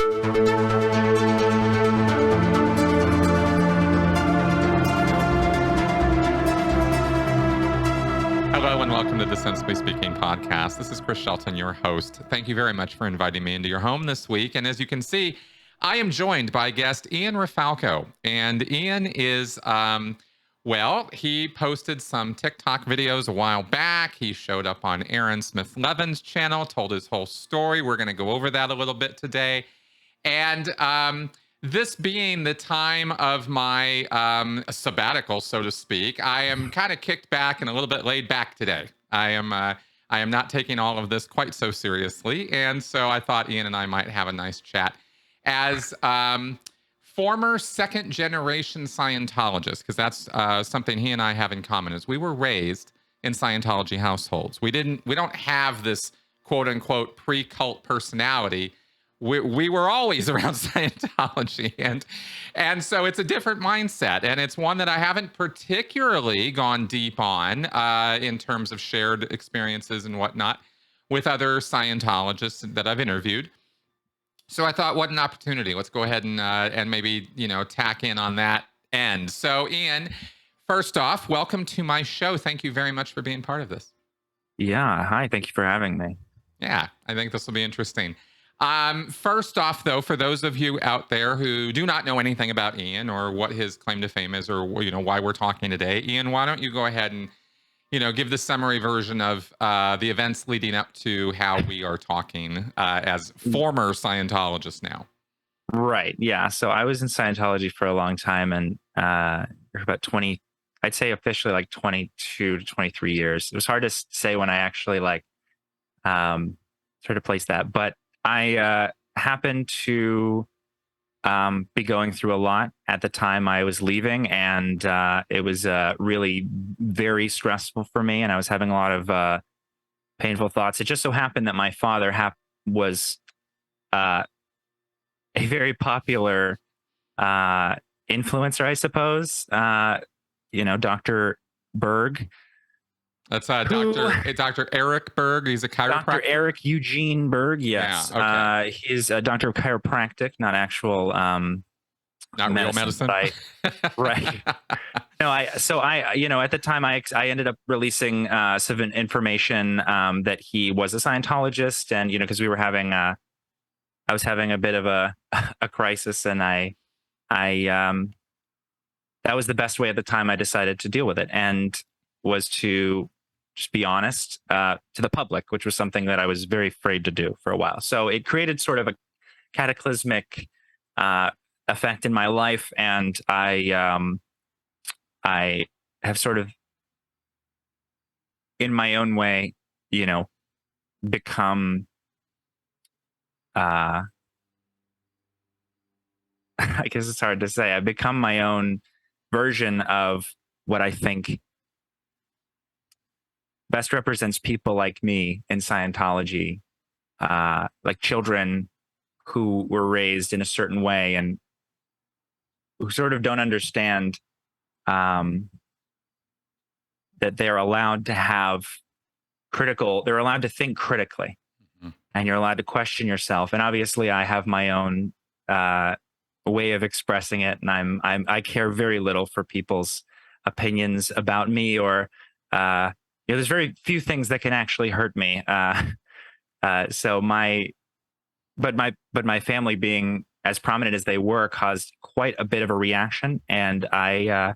Hello and welcome to the Sensibly Speaking podcast. This is Chris Shelton, your host. Thank you very much for inviting me into your home this week. And as you can see, I am joined by guest Ian Rafalko. And Ian is, he posted some TikTok videos a while back. He showed up on Aaron Smith Levin's channel, told his whole story. We're going to go over that a little bit today. And this being the time of my sabbatical, so to speak, I am kind of kicked back and a little bit laid back today. I am not taking all of this quite so seriously. And so I thought Ian and I might have a nice chat as former second generation Scientologists, because that's something he and I have in common, is we were raised in Scientology households. We don't have this quote unquote pre-cult personality. We were always around Scientology, and so it's a different mindset, and it's one that I haven't particularly gone deep on in terms of shared experiences and whatnot with other Scientologists that I've interviewed. So I thought, what an opportunity! Let's go ahead and maybe tack in on that end. So Ian, first off, welcome to my show. Thank you very much for being part of this. Yeah, hi. Thank you for having me. Yeah, I think this will be interesting. First off, though, for those of you out there who do not know anything about Ian or what his claim to fame is, or why we're talking today, Ian, why don't you go ahead and give the summary version of the events leading up to how we are talking as former Scientologists now. Right. Yeah. So I was in Scientology for a long time, and about 20, I'd say officially like 22 to 23 years. It was hard to say when I actually sort of place that, but I happened to be going through a lot at the time I was leaving, and it was really very stressful for me, and I was having a lot of painful thoughts. It just so happened that my father was a very popular influencer, I suppose. Dr. Berg. That's Dr. Eric Berg. He's a chiropractor. Dr. Eric Eugene Berg, yes. Yeah, okay. He's a doctor of chiropractic, not actual not real medicine. Right. No, at the time I ended up releasing some information that he was a Scientologist, and because we were having I was having a bit of a crisis, and I that was the best way at the time I decided to deal with it, and was to just be honest to the public, which was something that I was very afraid to do for a while. So it created sort of a cataclysmic effect in my life, and I have sort of, in my own way, become I guess it's hard to say. I've become my own version of what I think best represents people like me in Scientology, like children who were raised in a certain way and who sort of don't understand that they're allowed to they're allowed to think critically, and you're allowed to question yourself. And obviously I have my own way of expressing it, and I care very little for people's opinions about me, or there's very few things that can actually hurt me. So my family, being as prominent as they were, caused quite a bit of a reaction, and I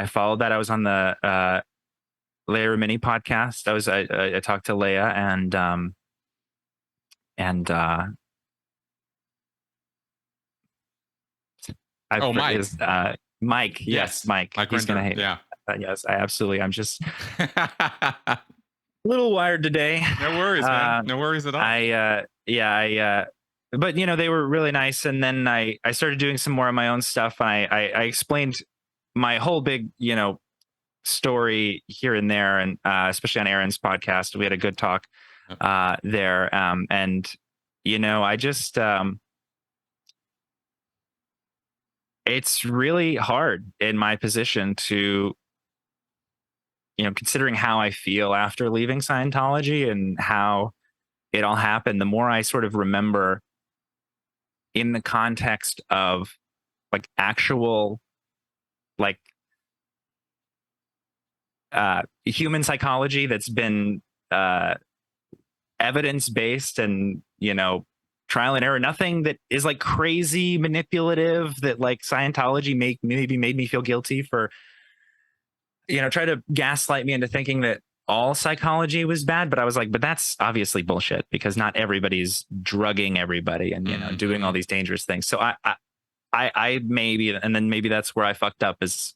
followed that. I was on the Leia Remini podcast. I talked to Leia, and Mike. Mike. Yes, Mike. He's going to hate me. Yeah. Yes, I'm just a little wired today. No worries, man. No worries at all. But they were really nice. And then I started doing some more of my own stuff. And I explained my whole big, story here and there. And especially on Aaron's podcast, we had a good talk there. And I just, it's really hard in my position to, considering how I feel after leaving Scientology and how it all happened. The more I sort of remember in the context of like actual like human psychology that's been evidence based and, you know, trial and error, nothing that is like crazy manipulative that like Scientology maybe made me feel guilty for, you know, try to gaslight me into thinking that all psychology was bad. But I was like, but that's obviously bullshit, because not everybody's drugging everybody and, you know, doing all these dangerous things. So I maybe, and then maybe that's where I fucked up is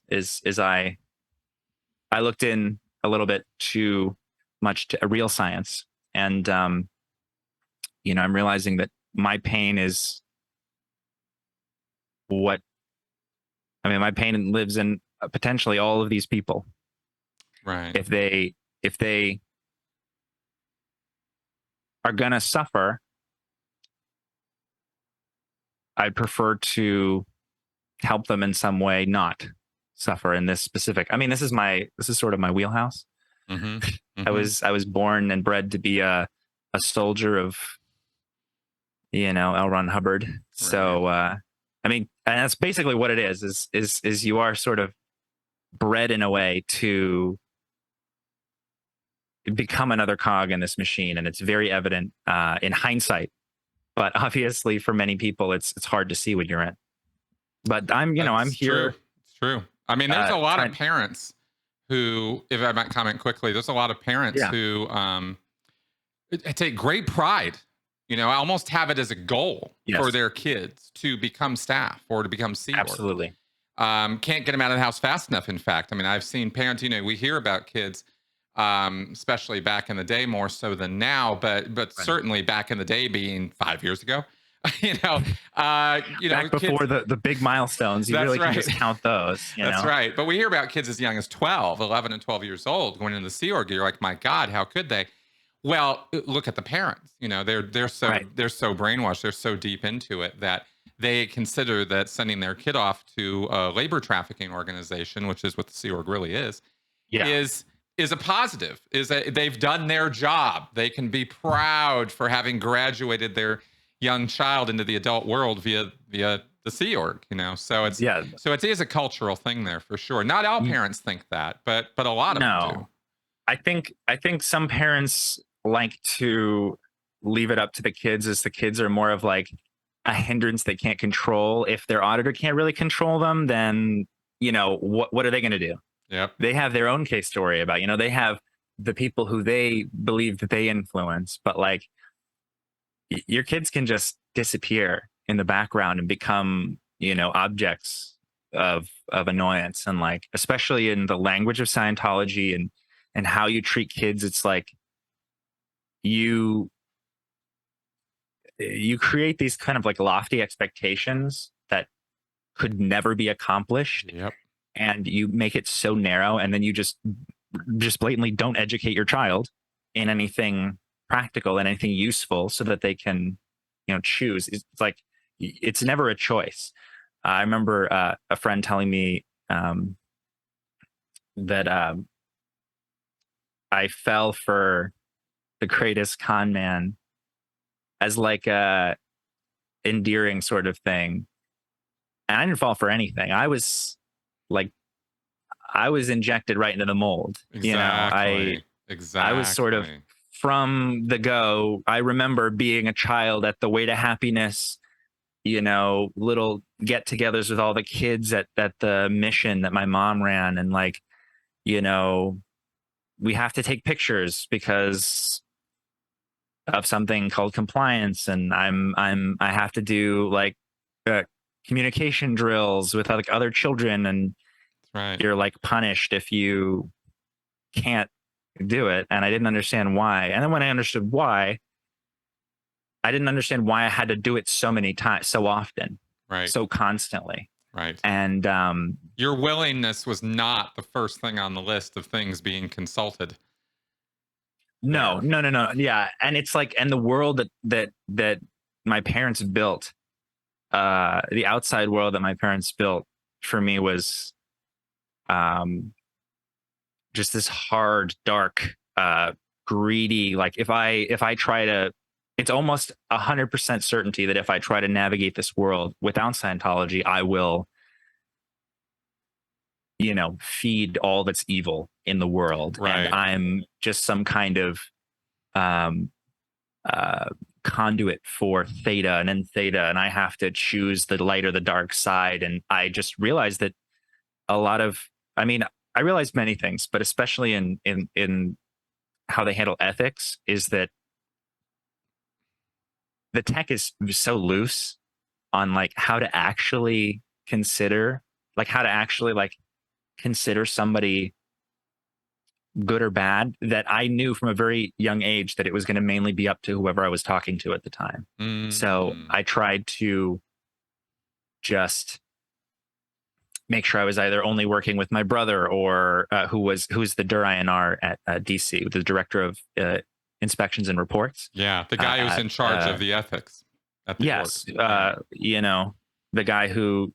I looked in a little bit too much to a real science. And, you know, I'm realizing that my pain is what, I mean, my pain lives in potentially all of these people. Right. If they are going to suffer, I'd prefer to help them in some way not suffer in this specific. I mean, this is sort of my wheelhouse. Mm-hmm. Mm-hmm. I was born and bred to be a soldier of, you know, L. Ron Hubbard. Right. So, I mean, and that's basically what it is you are sort of bred in a way to become another cog in this machine. And it's very evident in hindsight, but obviously for many people, it's hard to see when you're in. But I'm here. True. It's true. I mean, there's a lot of parents who, if I might comment quickly, there's a lot of parents who take great pride, you know, almost have it as a goal for their kids to become staff or to become Sea Org. Absolutely. Can't get them out of the house fast enough. In fact, I mean, I've seen parents, you know, we hear about kids, especially back in the day more so than now, but certainly back in the day being 5 years ago, you know, back before kids, the big milestones, you really can just count those. That's right. But we hear about kids as young as 11 and 12 years old going into the Sea Org. You're like, my God, how could they? Well, look at the parents. You know, they're so brainwashed. They're so deep into it that they consider that sending their kid off to a labor trafficking organization, which is what the Sea Org really is a positive. Is that they've done their job. They can be proud for having graduated their young child into the adult world via the Sea Org. You know, so it is a cultural thing there for sure. Not all parents think that, but a lot of them do. I think some parents like to leave it up to the kids, as the kids are more of like a hindrance they can't control. If their auditor can't really control them, then, you know, what are they going to do? Yep. They have their own case story about, you know, they have the people who they believe that they influence, but like your kids can just disappear in the background and become, you know, objects of annoyance. And like, especially in the language of Scientology and how you treat kids, it's like you create these kind of like lofty expectations that could never be accomplished. Yep. And you make it so narrow, and then you just blatantly don't educate your child in anything practical and anything useful so that they can, you know, choose. It's like, it's never a choice. I remember a friend telling me that I fell for the greatest con man as like a endearing sort of thing. And I didn't fall for anything. I was injected right into the mold. Exactly. You know, I was sort of from the go. I remember being a child at the Way to Happiness, you know, little get-togethers with all the kids at the mission that my mom ran, and like, you know, we have to take pictures because of something called compliance, and I have to do like communication drills with like other children, and you're like punished if you can't do it. And I didn't understand why. And then when I understood why, I didn't understand why I had to do it so many times, so often, so constantly. Right. And your willingness was not the first thing on the list of things being consulted. No. Yeah. And it's like, and the world that my parents built, the outside world that my parents built for me was just this hard, dark, greedy. Like if I try to it's almost 100% certainty that if I try to navigate this world without Scientology, I will, feed all that's evil in the world. And Right. I'm just some kind of um, conduit for theta, and in theta, and I have to choose the light or the dark side. And I just realized that I realized many things, but especially in how they handle ethics, is that the tech is so loose on like how to actually consider, consider somebody good or bad, that I knew from a very young age that it was going to mainly be up to whoever I was talking to at the time. So Mm. I tried to just make sure I was either only working with my brother or who's the DIR at DC, the director of inspections and reports. Yeah, the guy who's in charge of the ethics at the org. Yes, the guy who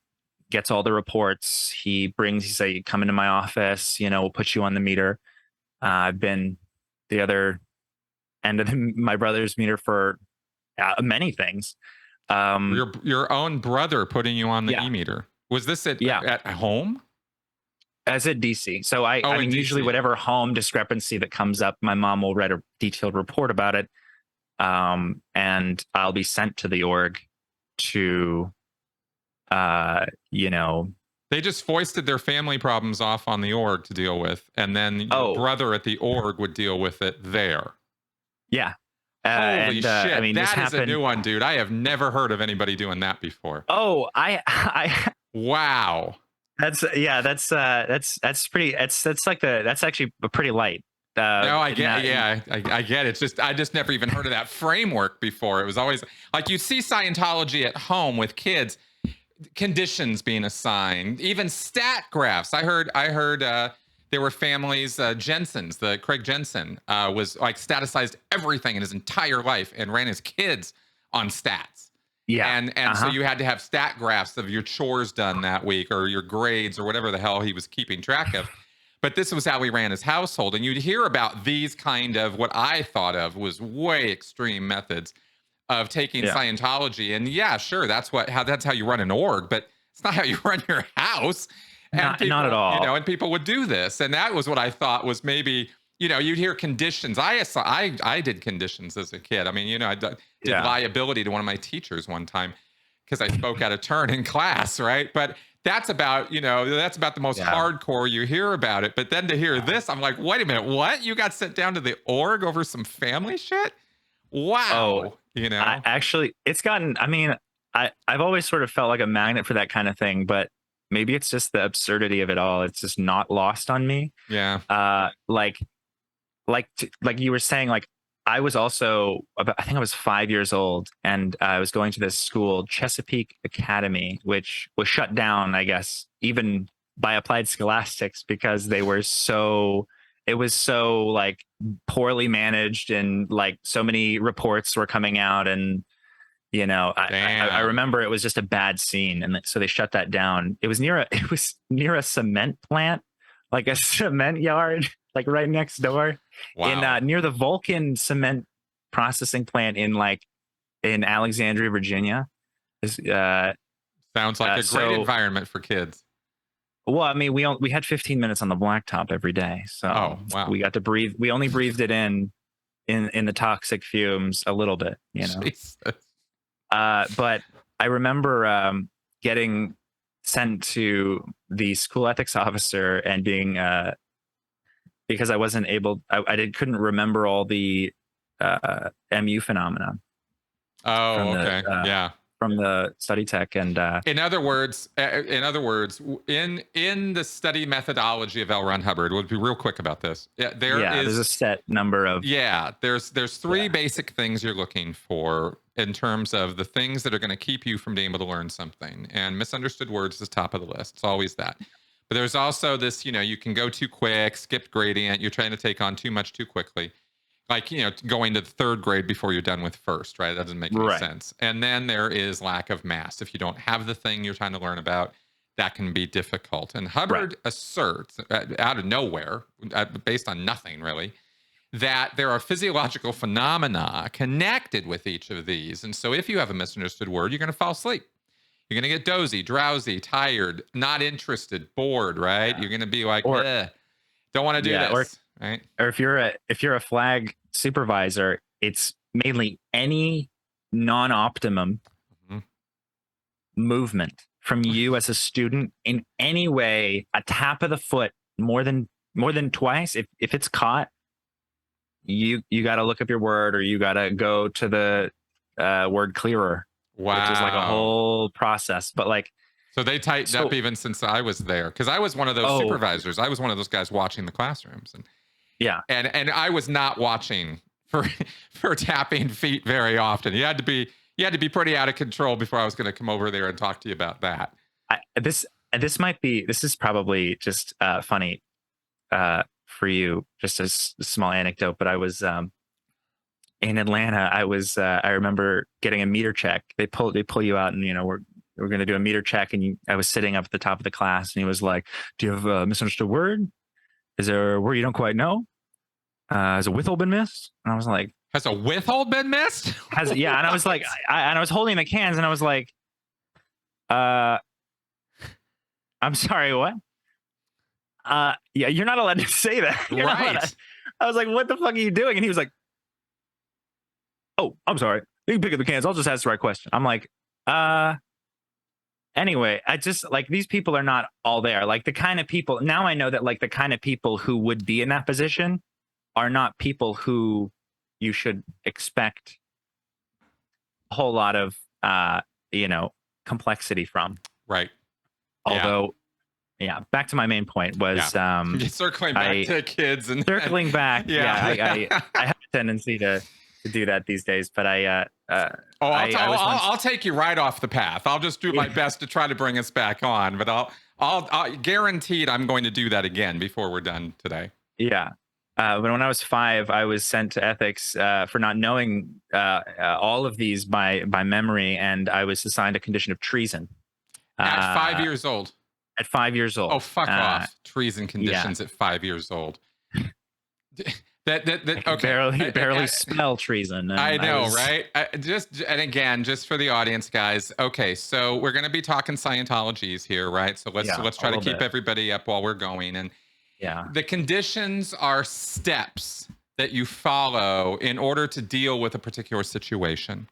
gets all the reports. He say, come into my office, we'll put you on the meter. I've been the other end of my brother's meter for many things. Your own brother putting you on the e-meter. Was this at home? As at DC. So I mean, usually whatever home discrepancy that comes up, my mom will write a detailed report about it. And I'll be sent to the org to, They just foisted their family problems off on the org to deal with. And then your brother at the org would deal with it there. Yeah. Holy shit. I mean, that is a new one, dude. I have never heard of anybody doing that before. Oh, wow. That's actually pretty light. No, I get it. Yeah, I get it. It's just, I just never even heard of that framework before. It was always like you see Scientology at home with kids, conditions being assigned, even stat graphs. I heard there were families, Craig Jensen was like staticized everything in his entire life and ran his kids on stats. Yeah. And so you had to have stat graphs of your chores done that week or your grades or whatever the hell he was keeping track of. But this was how he ran his household. And you'd hear about these kind of what I thought of was way extreme methods of taking Scientology. And yeah, sure, that's how you run an org, but it's not how you run your house. And not at all. And people would do this. And that was what I thought was maybe, you'd hear conditions. I did conditions as a kid. I mean, I did liability to one of my teachers one time because I spoke out of turn in class, right? But that's about, that's about the most hardcore you hear about it. But then to hear this, I'm like, wait a minute, what? You got sent down to the org over some family shit? Wow. Actually, it's gotten, I mean, I've always sort of felt like a magnet for that kind of thing, but maybe it's just the absurdity of it all. It's just not lost on me. Yeah. Like you were saying, like, I was also I think I was 5 years old, and I was going to this school, Chesapeake Academy, which was shut down, I guess, even by Applied Scholastics, because it was so like poorly managed, and like so many reports were coming out, and I remember it was just a bad scene, and so they shut that down. It was near a cement plant, like a cement yard, like right next door. Wow. Near the Vulcan cement processing plant in Alexandria, Virginia. Sounds like a great environment for kids. Well, I mean, we had 15 minutes on the blacktop every day, so we got to breathe. We only breathed it in the toxic fumes a little bit, Jesus. But I remember getting sent to the school ethics officer and being because I wasn't able, couldn't remember all the MU phenomena. Oh, okay. From the study tech. And in other words, in the study methodology of L. Ron Hubbard, we'll be real quick about this. There's a set number of there's three basic things you're looking for in terms of the things that are going to keep you from being able to learn something. And misunderstood words is top of the list. It's always that. But there's also this, you can go too quick, skip gradient. You're trying to take on too much too quickly. Like, going to the third grade before you're done with first, right? That doesn't make any sense. And then there is lack of mass. If you don't have the thing you're trying to learn about, that can be difficult. And Hubbard asserts out of nowhere, based on nothing really, that there are physiological phenomena connected with each of these. And so if you have a misunderstood word, you're going to fall asleep. You're going to get dozy, drowsy, tired, not interested, bored, right? You're going to be like, don't want to do this, right? Or if you're a flag supervisor, it's mainly any non-optimum movement from you as a student in any way, a tap of the foot more than twice. If it's caught, you got to look up your word, or you got to go to the word clearer. Wow. Which is like a whole process. But like, so they tightened up even since I was there, because I was one of those supervisors. I was one of those guys watching the classrooms, and and I was not watching for tapping feet very often. You had to be pretty out of control before I was going to come over there and talk to you about that. This is probably just funny for you, just a small anecdote. But I was in Atlanta. I remember getting a meter check. They pull you out, and we're going to do a meter check. And I was sitting up at the top of the class, and he was like, "Do you have a misunderstood word? Is there a word you don't quite know? Has a withhold been missed?" And I was like, "Has a withhold been missed?" Yeah. And I was like, I was holding the cans, and I was like, I'm sorry, what? Yeah, you're not allowed to say that. Right. I was like, what the fuck are you doing? And he was like, oh, I'm sorry. You can pick up the cans. I'll just ask the right question. I'm like, anyway, I just like, these people are not all there. Like the kind of people, now I know that like the kind of people who would be in that position are not people who you should expect a whole lot of, complexity from. Right. Although, back to my main point was circling back to kids and circling back. I have a tendency to do that these days, but I'll take you right off the path. I'll just do my best to try to bring us back on, but I'll guaranteed I'm going to do that again before we're done today. Yeah. But when I was 5, I was sent to ethics for not knowing all of these by memory, and I was assigned a condition of treason. At 5 years old. At 5 years old. Oh, fuck off! Treason conditions at 5 years old. Okay. Barely spell treason. I know, right? Just for the audience, guys. Okay, so we're going to be talking Scientologies here, right? So let's try to keep everybody up while we're going. And the conditions are steps that you follow in order to deal with a particular situation.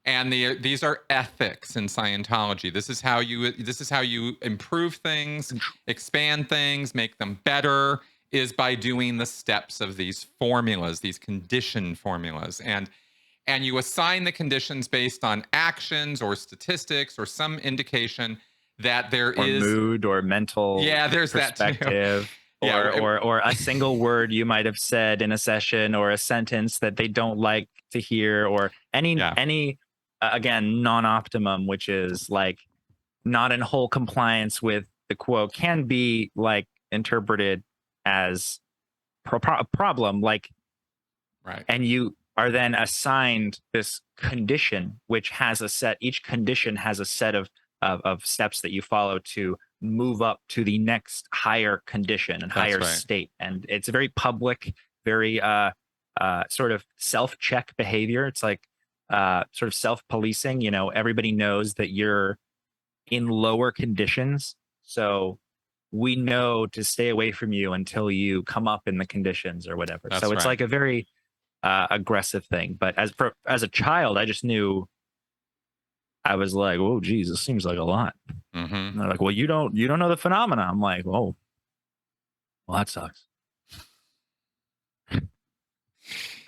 And these are ethics in Scientology. This is how you improve things, expand things, make them better, is by doing the steps of these formulas, these condition formulas. And you assign the conditions based on actions or statistics or some indication that there is mood or mental there's perspective. That too. Or a single word you might have said in a session, or a sentence that they don't like to hear, or any again, non-optimum, which is like not in whole compliance with the quote, can be like interpreted as a problem, like, right. And you are then assigned this condition, which has each condition has a set of steps that you follow to move up to the next higher condition and higher state. And it's a very public, very sort of self-check behavior. It's like sort of self-policing. Everybody knows that you're in lower conditions, so we know to stay away from you until you come up in the conditions or whatever. So it's like a very aggressive thing. But as a child, I just knew. I was like, "Oh, geez, this seems like a lot." Mm-hmm. And they're like, "Well, you don't know the phenomena." I'm like, "Oh, well, that sucks."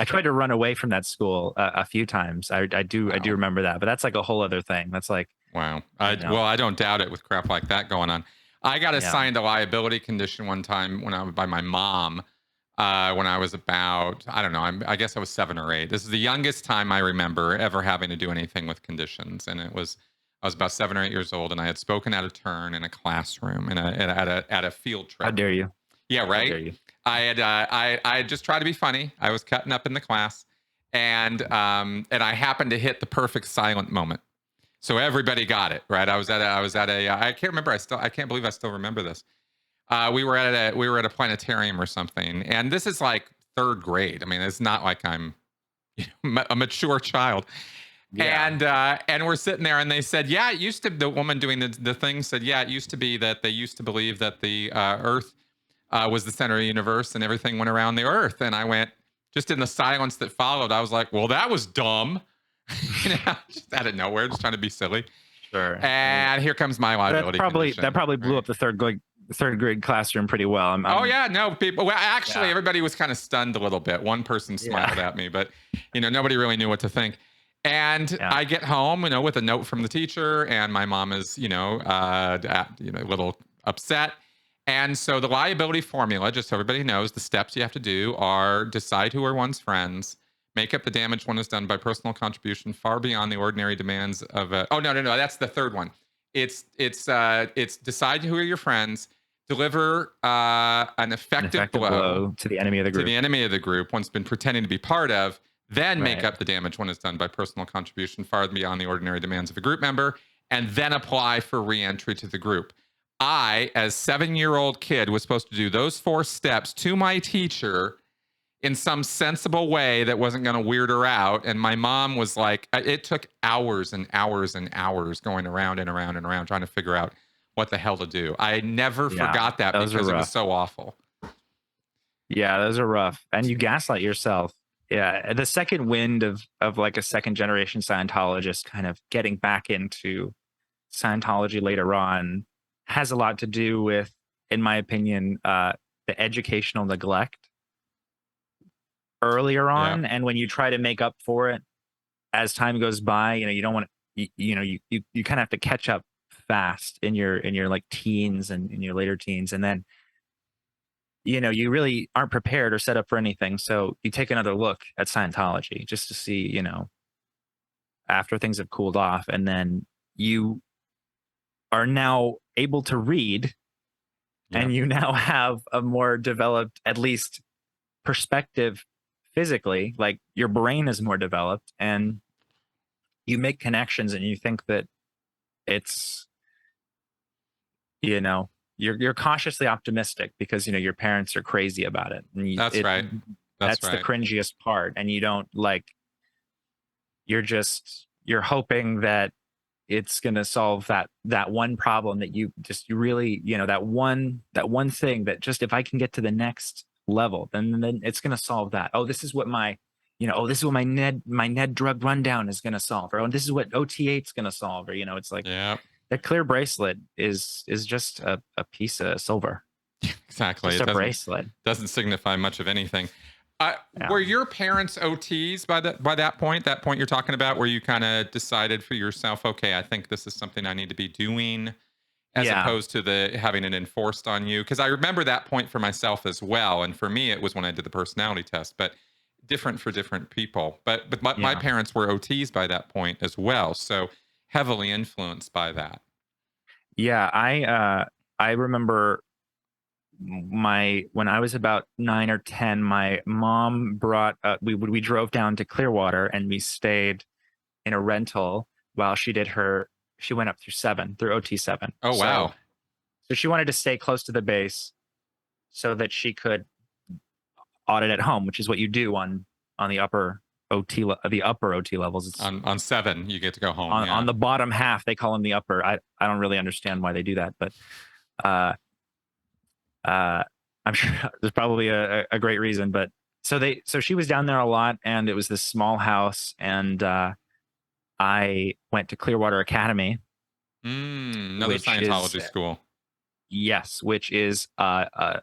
I tried to run away from that school a few times. I do remember that, but that's like a whole other thing. That's like, wow. Well, I don't doubt it with crap like that going on. I got assigned a liability condition one time by my mom when I was about, I don't know, I guess I was 7 or 8. This is the youngest time I remember ever having to do anything with conditions, and I was about 7 or 8 years old, and I had spoken at a turn in a classroom at a field trip. How dare you? Yeah, right. How dare you? I had just tried to be funny. I was cutting up in the class, and I happened to hit the perfect silent moment. So everybody got it, right? I was at a I can't remember. I can't believe I still remember this. We were at a planetarium or something, and this is like third grade. I mean, it's not like I'm a mature child. And we're sitting there, and they said, yeah, it used to. The woman doing the thing said, yeah, it used to be that they used to believe that the Earth was the center of the universe, and everything went around the Earth. And I went, just in the silence that followed, I was like, well, that was dumb. Just out of nowhere, just trying to be silly. Sure. And here comes my liability. That probably blew up the third grade classroom pretty well. Oh yeah, no people. Well, actually, everybody was kind of stunned a little bit. One person smiled at me, but nobody really knew what to think. And I get home, with a note from the teacher, and my mom is, a little upset. And so the liability formula, just so everybody knows, the steps you have to do are decide who are one's friends, make up the damage one has done by personal contribution far beyond the ordinary demands of a. Oh no, that's the third one. It's decide who are your friends, deliver an effective blow to the enemy of the group. To the enemy of the group, one's been pretending to be part of. Then make up the damage one has done by personal contribution far beyond the ordinary demands of a group member, and then apply for re-entry to the group. I, as 7-year-old kid, was supposed to do those 4 steps to my teacher in some sensible way that wasn't going to weird her out. And my mom was like, it took hours and hours and hours going around and around and around trying to figure out what the hell to do. I never forgot that because it was so awful. Yeah, those are rough. And you gaslight yourself. Yeah, the second wind of like a second generation Scientologist kind of getting back into Scientology later on has a lot to do with, in my opinion, the educational neglect earlier on. And when you try to make up for it as time goes by, you don't want to, you kind of have to catch up fast in your like teens and in your later teens, and then you really aren't prepared or set up for anything. So you take another look at Scientology just to see, after things have cooled off, and then you are now able to read and you now have a more developed, at least perspective physically, like your brain is more developed, and you make connections, and you think that it's, you're cautiously optimistic because your parents are crazy about it. And that's right. That's the cringiest part. And you don't you're hoping that it's going to solve that one problem that you really, that one thing that just, if I can get to the next level, then it's going to solve that. Oh, this is what my Ned drug rundown is going to solve, or this is what OT8 is going to solve, or it's like, that clear bracelet is just a piece of silver. Exactly. Just a bracelet. Doesn't signify much of anything. Were your parents OTs by that point you're talking about, where you kind of decided for yourself, okay, I think this is something I need to be doing, as opposed to having it enforced on you? Because I remember that point for myself as well. And for me, it was when I did the personality test, but different for different people. But my parents were OTs by that point as well. So heavily influenced by that. Yeah, I remember when I was about 9 or 10, my mom brought we drove down to Clearwater, and we stayed in a rental while she went up through OT7. Oh wow. So she wanted to stay close to the base so that she could audit at home, which is what you do on the upper OT levels. It's on 7 you get to go home. On the bottom half they call them the upper. I don't really understand why they do that, but I'm sure there's probably a great reason. But so she was down there a lot, and it was this small house, and I went to Clearwater Academy, another Scientology school. Yes, which is I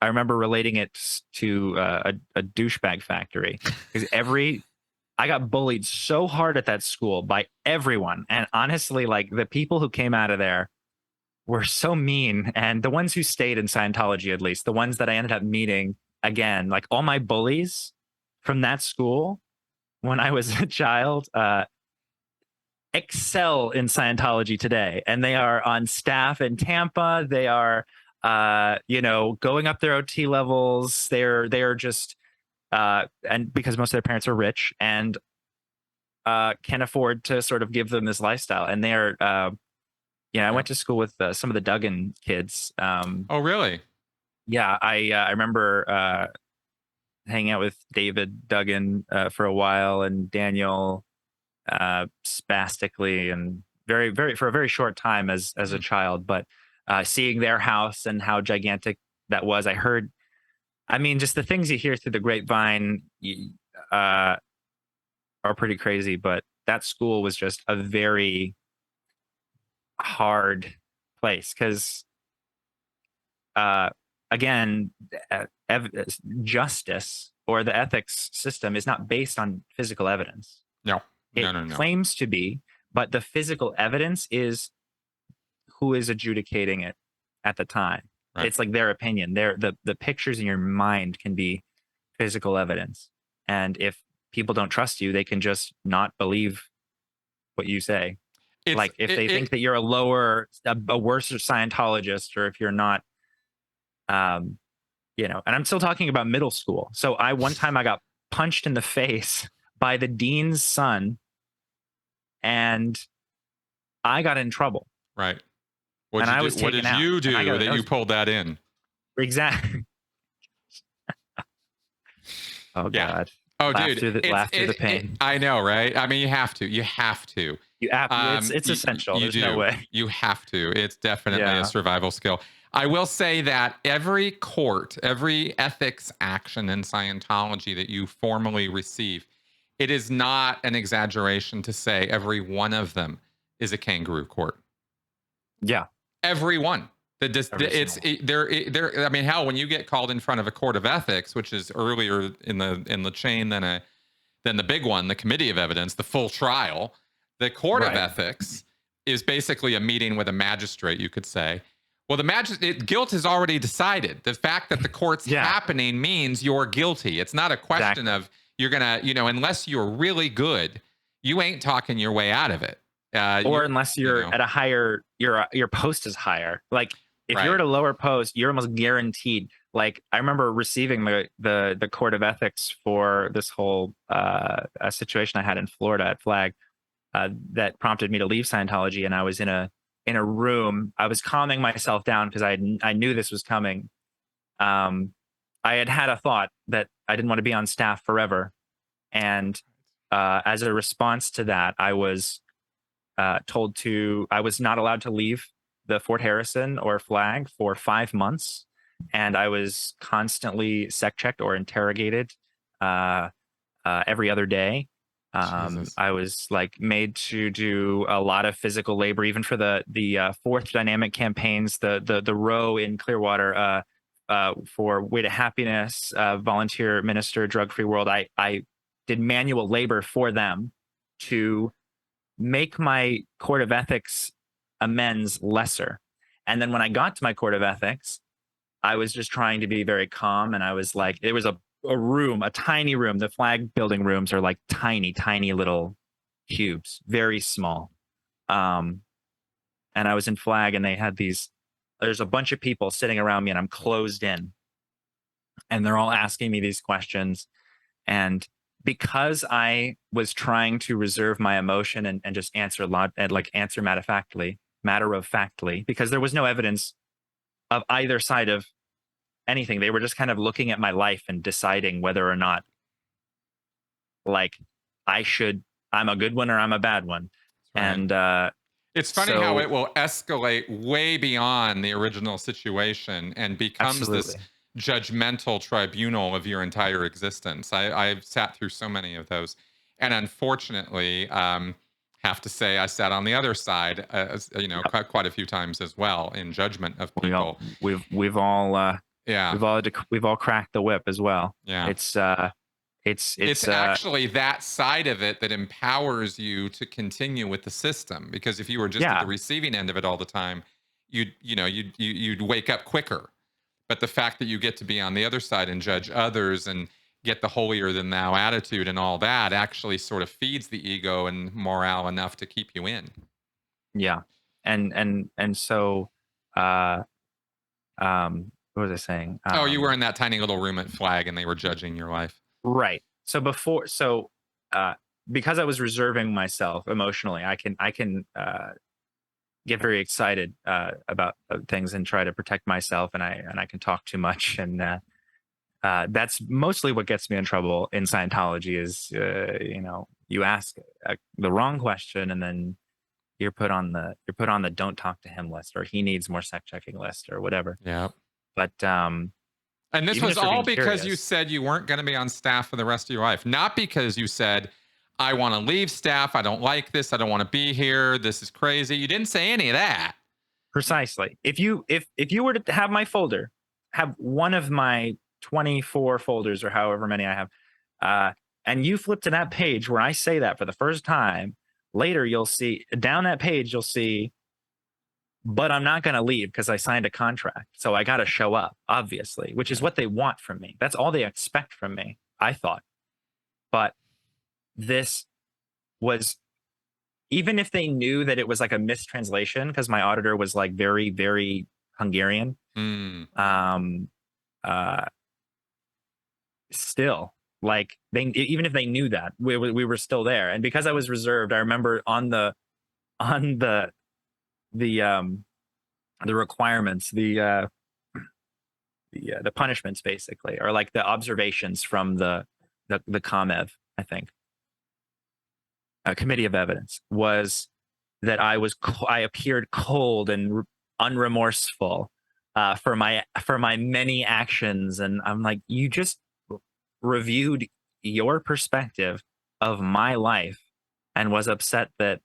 remember relating it to a douchebag factory, because I got bullied so hard at that school by everyone. And honestly, like, the people who came out of there were so mean. And the ones who stayed in Scientology, at least, the ones that I ended up meeting again, like all my bullies from that school when I was a child, excel in Scientology today. And they are on staff in Tampa. They are going up their OT levels. They're just and because most of their parents are rich and can afford to sort of give them this lifestyle. And they're I went to school with some of the Duggan kids. Oh really? Yeah, I remember hanging out with David Duggan for a while, and Daniel spastically, and very for a very short time as a Mm, child. But seeing their house and how gigantic that was, I heard. I mean, just the things you hear through the grapevine uh, are pretty crazy. But that school was just a very hard place because, uh, again, justice or the ethics system is not based on physical evidence. no, It no, no, no. claims to be, but the physical evidence is who is adjudicating it at the time. Right. It's like their opinion. The pictures in your mind can be physical evidence. And if people don't trust you, they can just not believe what you say. It's Like if they think that you're a worse Scientologist, or if you're not, um, and I'm still talking about middle school. So one time I got punched in the face by the dean's son, and I got in trouble, right. and What'd you I do? was What taken did out, you and I do got that that you was pulled that in? exactly. Oh Yeah. God. Oh, dude, Laugh through the pain. I know, right? I mean, you have to. You have to. It's essential. You There's no do. way. You have to. It's definitely a Yeah. survival skill. I will say that every court, every ethics action in Scientology that you formally receive, it is not an exaggeration to say every one of them is a kangaroo court. Yeah. Every one. Every single one. I mean, hell, when you get called in front of a court of ethics, which is earlier in the chain than the big one, the committee of evidence, the full trial, the court of Right. ethics is basically a meeting with a magistrate, you could say. Well, the magistrate guilt is already decided. The fact that the court's Yeah. happening means you're guilty. It's not a question Exactly. of you're gonna, unless you're really good, you ain't talking your way out of it. Or You're, unless you're at a higher, your post is higher. Like if you're right. at a lower post, you're almost guaranteed. Like I remember receiving the court of ethics for this whole situation I had in Florida at Flag, that prompted me to leave Scientology. And I was in a room. I was calming myself down because I knew this was coming. Um, I had a thought that I didn't want to be on staff forever, and as a response to that, I was I was not allowed to leave the Fort Harrison or Flag for 5 months, and I was constantly sec checked or interrogated uh, every other day. Jesus. I was like made to do a lot of physical labor, even for the fourth dynamic campaigns, the row in Clearwater, for Way to Happiness, volunteer minister, drug free world. I did manual labor for them to make my court of ethics amends lesser. And then when I got to my court of ethics, I was just trying to be very calm. And I was like, it was a room, a tiny room. The flag building rooms are like tiny little cubes, very small. Um, and I was in Flag, and they had there's a bunch of people sitting around me, and I'm closed in. And they're all asking me these questions. And because I was trying to reserve my emotion and just answer answer matter of factly, because there was no evidence of either side of anything. They were just kind of looking at my life and deciding whether or not, like, I'm a good one or I'm a bad one. Right. And it's funny how it will escalate way beyond the original situation and becomes this absolutely. judgmental tribunal of your entire existence. I've sat through so many of those, and unfortunately, have to say I sat on the other side, quite a few times as well in judgment of We all people. we've all we've all cracked the whip as well. Yeah. It's actually that side of it that empowers you to continue with the system, because if you were just at the receiving end of it all the time, you'd wake up quicker. But the fact that you get to be on the other side and judge others and get the holier than thou attitude and all that actually sort of feeds the ego and morale enough to keep you in. Yeah. And so what was I saying? You were in that tiny little room at Flag and they were judging your life. Right. Uh because I was reserving myself emotionally, I can get very excited about things and try to protect myself, and I can talk too much, and that's mostly what gets me in trouble in Scientology. Is you ask the wrong question, and then you're put on the don't talk to him list, or he needs more sec checking list, or whatever. Yeah. But And this even was if you're all being because you curious, said you weren't going to be on staff for the rest of your life, not because you said, I want to leave staff. I don't like this. I don't want to be here. This is crazy. You didn't say any of that. precisely, if you were to have my folder, have one of my 24 folders or however many I have, uh, and you flip to that page where I say that for the first time, later you'll see down that page you'll see, but I'm not going to leave because I signed a contract. So I got to show up, obviously, which is what they want from me. That's all they expect from me, I thought. But this was, even if they knew that it was like a mistranslation, because my auditor was like very, very Hungarian, Mm, um, uh, still, like, even if they knew that, we were still there. And because I was reserved, I remember on the requirements, the punishments basically, or like the observations from the ComEv, I think, committee of evidence, was that I appeared cold and unremorseful for my many actions, and I'm like, you just reviewed your perspective of my life and was upset that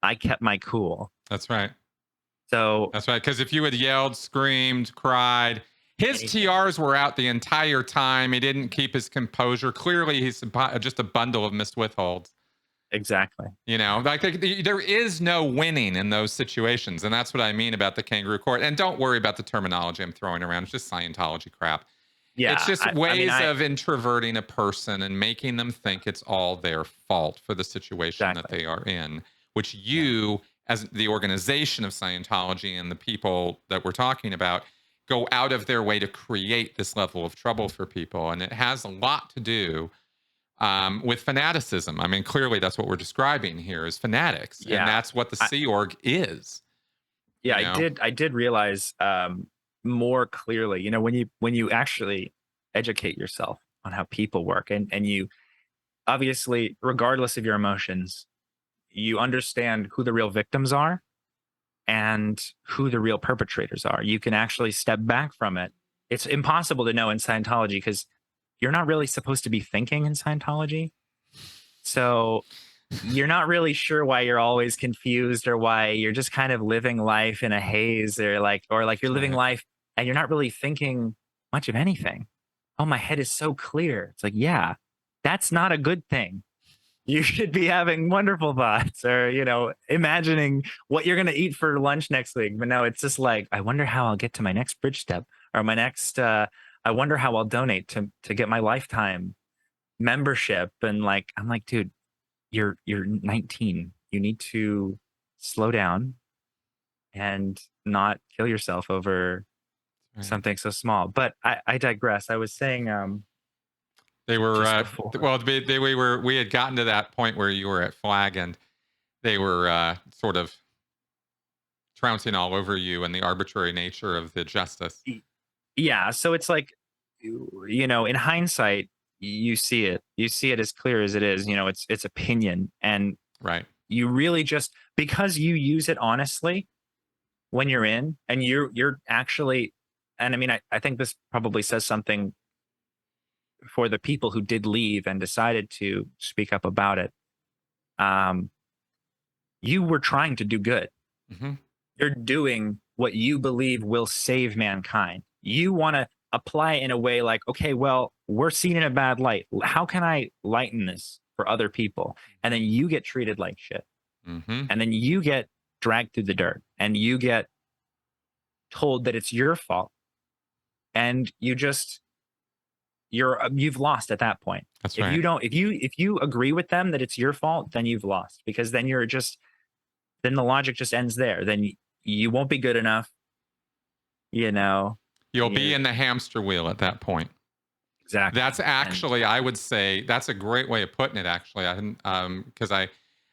I kept my cool. that's right. So That's right. Because if you had yelled, screamed, cried, his anything, TRs were out the entire time. He didn't keep his composure. Clearly, he's just a bundle of missed withholds. exactly. Like there is no winning in those situations. And that's what I mean about the kangaroo court. And don't worry about the terminology I'm throwing around. It's just Scientology crap. It's Yeah, just I mean, ways I of introverting a person and making them think it's all their fault for the situation that exactly. they are in, which Yeah, you, as the organization of Scientology and the people that we're talking about, go out of their way to create this level of trouble for people. And it has a lot to do with fanaticism. I mean, clearly that's what we're describing here is fanatics. And yeah. that's what the I, Sea Org is, yeah, you I know? did. I did realize more clearly. When you actually educate yourself on how people work, and you obviously, regardless of your emotions, you understand who the real victims are and who the real perpetrators are. You can actually step back from it. It's impossible to know in Scientology because you're not really supposed to be thinking in Scientology. So you're not really sure why you're always confused, or why you're just kind of living life in a haze, or like you're That's living right. life and you're not really thinking much of anything. Oh, my head is so clear. It's like, yeah, that's not a good thing. You should be having wonderful thoughts, or imagining what you're going to eat for lunch next week. But no, it's just like, I wonder how I'll get to my next bridge step, or my next I wonder how I'll donate to get my lifetime membership. And like, I'm like, dude, you're 19. You need to slow down and not kill yourself over Right. something so small. But I digress. I was saying They were just before. well. We had gotten to that point where you were at Flag, and they were sort of trouncing all over you and the arbitrary nature of the justice. Yeah, so it's like, in hindsight, you see it as clear as it is. It's opinion, and Right. you really just, because you use it honestly when you're in, and you're actually, and I mean, I think this probably says something for the people who did leave and decided to speak up about it. Um, you were trying to do good. Hmm. You're doing what you believe will save mankind. You want to apply it in a way like, okay, well, we're seen in a bad light. How can I lighten this for other people? And then you get treated like shit. Hmm. And then you get dragged through the dirt, and you get told that it's your fault. And you've lost at that point. That's If right. you don't, if you agree with them that it's your fault, then you've lost, because then the logic just ends there. Then you won't be good enough, you know, You'll and be you're in the hamster wheel at that point. exactly. That's And actually, I would say, that's a great way of putting it. Actually, I didn't because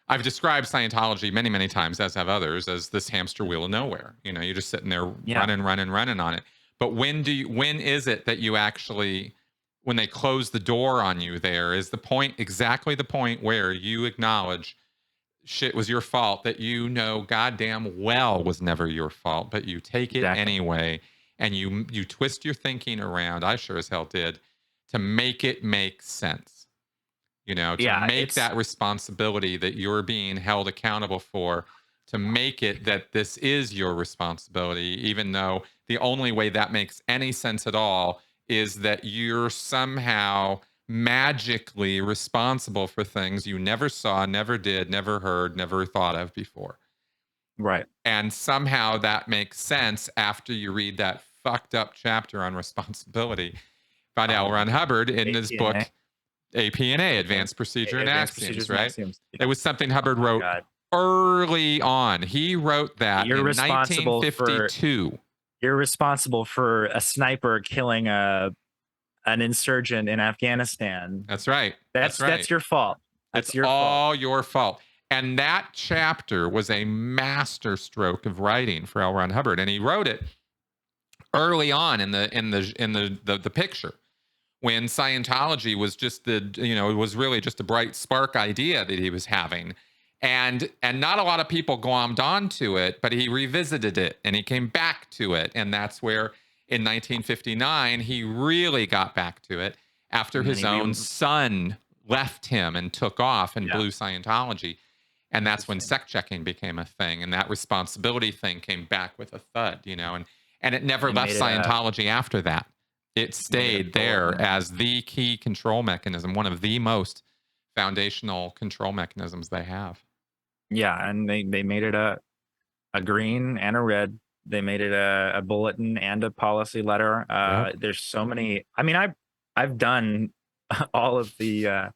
I've described Scientology many, many times, as have others, as this hamster wheel of nowhere. You know, you're just sitting there Yeah, running on it. But when is it that you actually, when they close the door on you, there is the point, exactly the point where you acknowledge shit was your fault that you know goddamn well was never your fault, but you take it exactly. anyway, and you twist your thinking around. I sure as hell did, to make it make sense. You know, to Yeah, make it's that responsibility that you're being held accountable for, to make it that this is your responsibility, even though the only way that makes any sense at all is that you're somehow magically responsible for things you never saw, never did, never heard, never thought of before. right. And somehow that makes sense after you read that fucked up chapter on responsibility by L. Oh my Ron god. Hubbard in his APNA, book APNA, Advanced Advanced Procedure and Advanced Axioms, Procedures right? Maxims. It Yeah. was something Hubbard Oh my wrote god. early on. He wrote that You're in responsible for 1952. a sniper killing an insurgent in Afghanistan. That's right. That's right. That's your fault. It's That's your fault. all your fault. And that chapter was a master stroke of writing for L. Ron Hubbard, and he wrote it early on in the picture, when Scientology was just it was really just a bright spark idea that he was having. And not a lot of people glommed onto it, but he revisited it and he came back to it. And that's where in 1959, he really got back to it after And then his own son left him and took off and yeah, blew Scientology. And that's when interesting. sect checking became a thing. And that responsibility thing came back with a thud, and it never They left made it a Scientology after that. It made it a stayed there bulletin. as the key control mechanism, one of the most foundational control mechanisms they have. Yeah, and they made it a green and a red. They made it a bulletin and a policy letter. Yep. There's so many. I mean, I've done all of the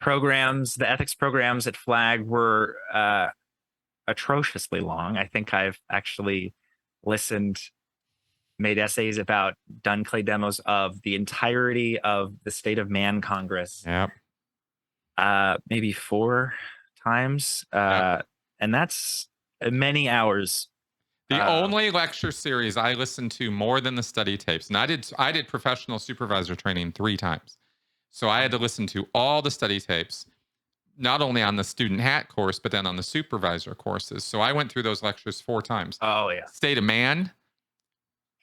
programs. The ethics programs at Flag were atrociously long. I think I've actually made essays about, done clay demos of the entirety of the State of Man Congress, Yep. maybe 4 times. Yep. And that's many hours. The only lecture series I listened to more than the study tapes, and I did professional supervisor training 3 times. So I had to listen to all the study tapes, not only on the student hat course, but then on the supervisor courses. So I went through those lectures 4 times. Oh yeah. State of Man,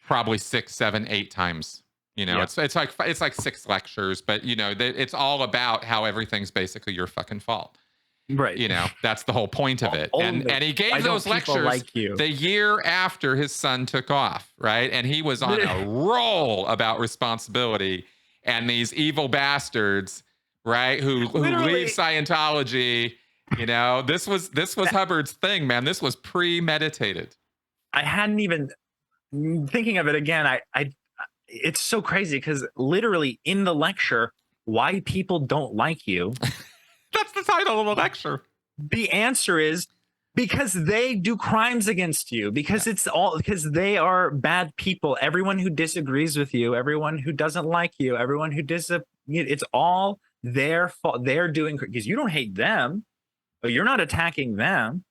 probably 6, 7, 8 times. Yeah. It's like 6 lectures, but it's all about how everything's basically your fucking fault. Right. That's the whole point of it. And he Why gave don't those people lectures like you? the year after his son took off, right? And he was on a roll about responsibility, and these evil bastards, right, who leave Scientology. This was Hubbard's thing, man. This was premeditated. I hadn't even, thinking of it again, I it's so crazy because literally in the lecture, why people don't like you, That's the title of the lecture. the answer is because they do crimes against you, because because they are bad people. Everyone who disagrees with you, everyone who doesn't like you, everyone who it's all their fault. They're doing, because you don't hate them, but you're not attacking them.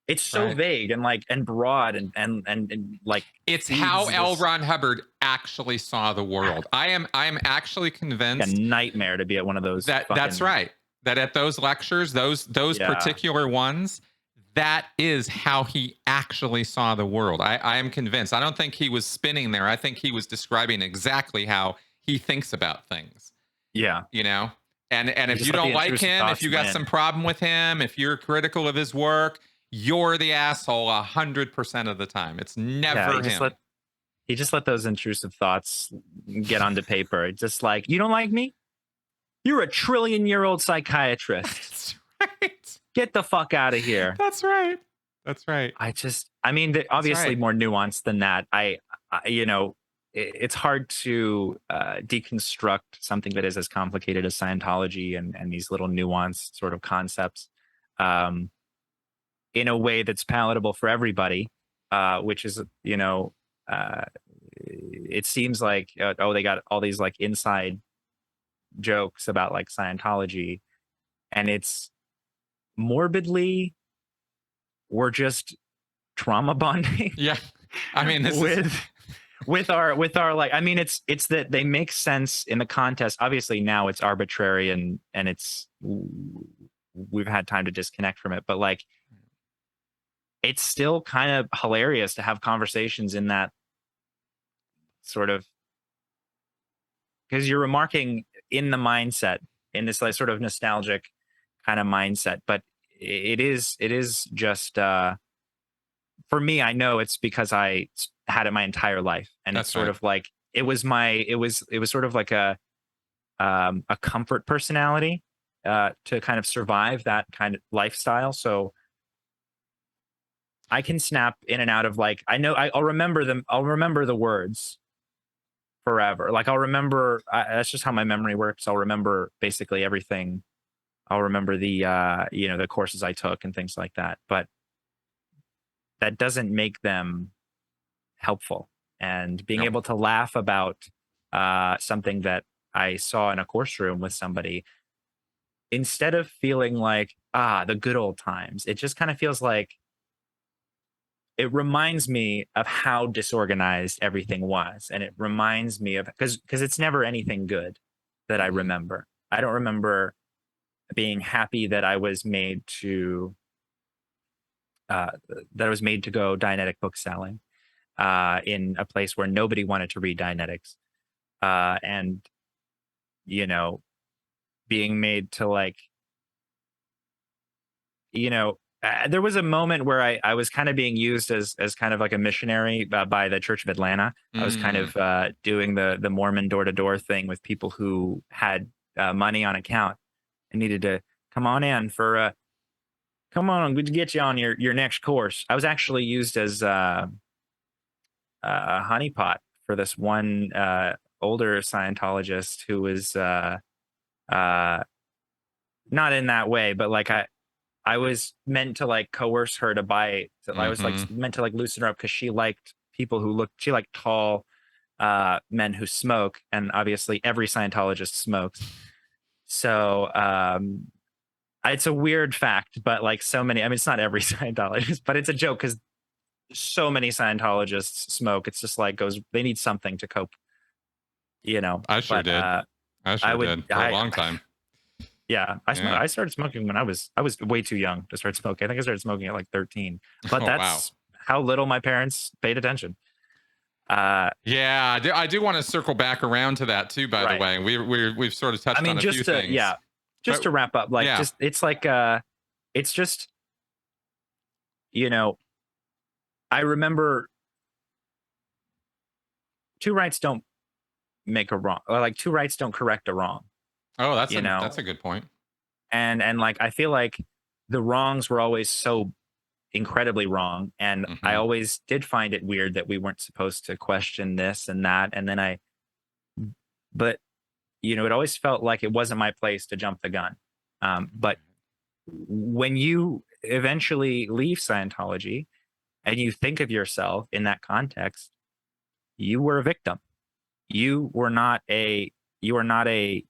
It's so Right. vague and broad and like, It's how L. Ron Hubbard actually saw the world. I am actually convinced a nightmare to be at one of those. that's right. That at those lectures, those particular ones, that is how he actually saw the world. I am convinced. I don't think he was spinning there. I think he was describing exactly how he thinks about things. Yeah. And if you don't like him, if you got some problem with him, if you're critical of his work, you're the asshole 100% of the time. It's never him. He just let those intrusive thoughts get onto paper. It's just like, you don't like me? You're a trillion-year-old psychiatrist. That's right. Get the fuck out of here. That's right. That's right. Obviously more nuanced than that. It's hard to deconstruct something that is as complicated as Scientology and these little nuanced sort of concepts in a way that's palatable for everybody, which is, it seems like, they got all these like inside jokes about like Scientology. and it's morbidly, we're just trauma bonding. Yeah. I mean, this is with our like, I mean, it's that they make sense in the context. Obviously now it's arbitrary and it's, we've had time to disconnect from it, but like, it's still kind of hilarious to have conversations in that sort of, because you're remarking in the mindset, in this like sort of nostalgic kind of mindset, but it is just for me, I know it's because I had it my entire life, and it's that's sort right. of like it was sort of like a comfort personality to kind of survive that kind of lifestyle. So I can snap in and out of like, I know I'll remember them. I'll remember the words forever. Like I'll remember. That's just how my memory works. I'll remember basically everything. I'll remember the the courses I took and things like that. But that doesn't make them helpful. And being Nope. able to laugh about something that I saw in a course room with somebody, instead of feeling like, the good old times, it just kind of feels like it reminds me of how disorganized everything was. And it reminds me of, because it's never anything good that I Mhm. remember. I don't remember being happy that I was made to uh, go Dianetic book selling in a place where nobody wanted to read Dianetics, and you know, being made to like, there was a moment where I was kind of being used as kind of like a missionary by the Church of Atlanta. I was kind Mm. of doing the Mormon door to door thing with people who had money on account and needed to come on in for come on, we get you on your next course. I was actually used as a honeypot for this one older Scientologist who was uh, not in that way, but like I was meant to like coerce her to buy. I was like Mhm. meant to like loosen her up because she liked people who looked. She liked tall men who smoke, and obviously every Scientologist smokes. So it's a weird fact, but like so many. I mean, it's not every Scientologist, but it's a joke because so many Scientologists smoke. It's just like goes. They need something to cope, I sure But did. I I sure would. did for a long time. Yeah, Yeah. I started smoking when I was way too young to start smoking. I think I started smoking at like 13. But Oh, wow. that's how little my parents paid attention. Uh Yeah, I do want to circle back around to that too, by the right. way. We've sort of I touched on mean a few things. just But to wrap up, like yeah. just it's like it's just, you know, I remember two rights don't make a wrong, or like two rights don't correct a wrong, Oh, you know. that's a good point. And like I feel like the wrongs were always so incredibly wrong, and I Mhm. always did find it weird that we weren't supposed to question this and that, and then I but it always felt like it wasn't my place to jump the gun. But when you eventually leave Scientology and you think of yourself in that context, you were a victim. You were not a you are not a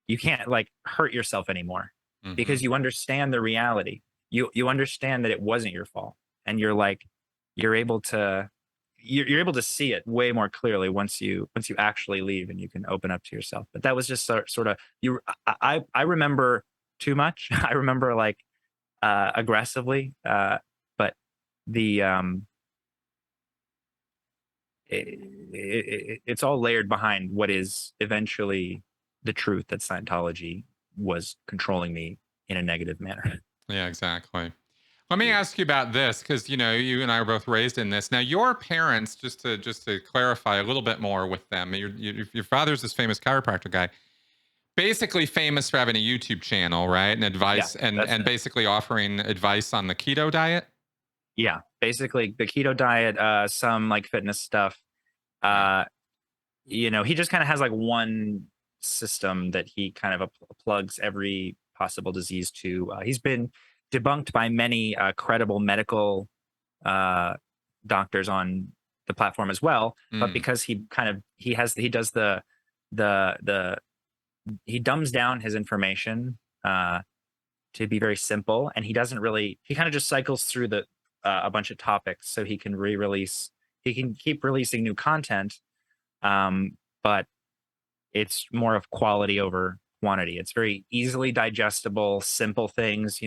you can't like hurt yourself anymore because Mhm. you understand the reality. You understand that it wasn't your fault, and you're able to you're able to see it way more clearly once you actually leave and you can open up to yourself. But that was just sort of you. I remember too much. I remember like aggressively, but the it's all layered behind what is eventually the truth that Scientology was controlling me in a negative manner. Yeah, exactly. Let me Yeah. ask you about this because you and I were both raised in this. Now, your parents, just to clarify a little bit more with them, your father's this famous chiropractor guy, basically famous for having a YouTube channel, right? And Yeah, advice that's and it. basically offering advice on the keto diet. Yeah, basically the keto diet, some like fitness stuff. Yeah. Uh, he just kind of has like one system that he kind of plugs every possible disease to. He's been debunked by many credible medical uh, doctors on the platform as well, but Mm. because he does the he dumbs down his information. to be very simple, and he doesn't really. He kind of just cycles through the a bunch of topics so he can re-release. He can keep releasing new content, but it's more of quality over quantity. It's very easily digestible, simple things,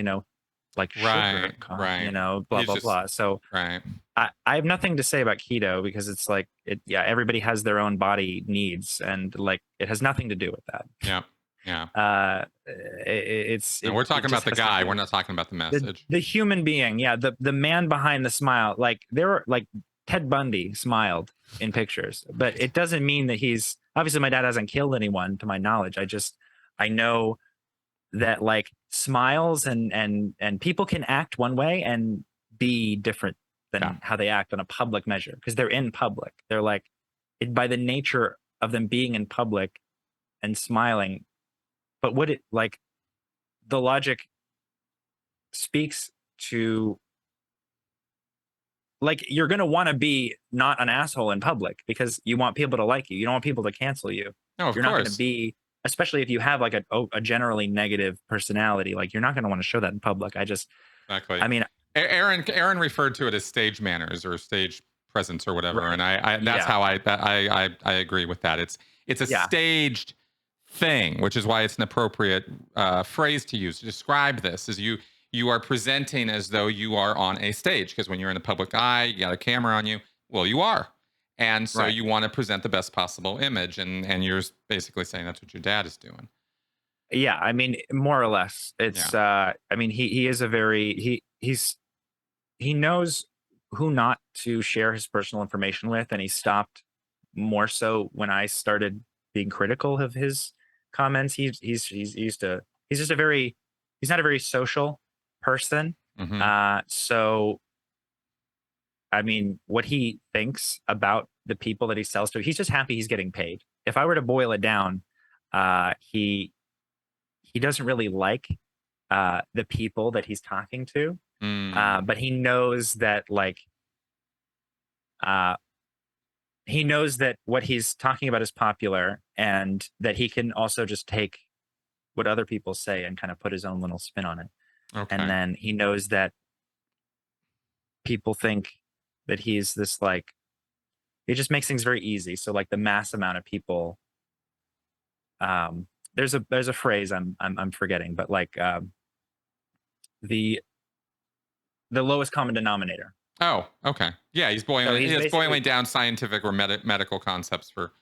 like sugar, Right. blah He's blah just blah. So right. I have nothing to say about keto because it's like yeah, everybody has their own body needs, and like it has nothing to do with that. Yeah. Yeah. It's And we're it talking about just the has to guy. We're do not talking about the the message. the human being, yeah, the man behind the smile. Like there were like Ted Bundy smiled in pictures, but Right. it doesn't mean that he's obviously my dad hasn't killed anyone to my knowledge. I know that like smiles and people can act one way and be different Yeah. than how they act on a public measure because they're in public. They're like by the nature of them being in public and smiling. But what it like the logic speaks to like you're going to want to be not an asshole in public because you want people to like you. You don't want people to cancel you. No, of You're not going to course. be, especially if you have like a generally negative personality, like you're not going to want to show that in public. Exactly. I mean, Aaron referred to it as stage manners or stage presence or whatever, right. and I that's Yeah. how I agree with that. It's a Yeah. staged thing, which is why it's an appropriate phrase to use to describe this. Is you are presenting as though you are on a stage because when you're in the public eye, you got a camera on you. Well, you are, and so Right. you want to present the best possible image, and you're basically saying that's what your dad is doing. Yeah. I mean, more or less Yeah. it's, I mean, he is a very, he knows who not to share his personal information with. And he stopped more so when I started being critical of his comments. He's used to, he's just a very, he's not a very social person. Hmm. So, I mean, what he thinks about the people that he sells to, he's just happy he's getting paid. If I were to boil it down, he doesn't really like the people that he's talking to, Mm. but uh, he knows that what he's talking about is popular, and that he can also just take what other people say and kind of put his own little spin on it. And Okay. then he knows that people think that he's this like he just makes things very easy. So like the mass amount of people, there's a phrase I'm forgetting, but like the the lowest common denominator. Oh, okay. Yeah, So he's he's boiling basically down scientific or medical concepts for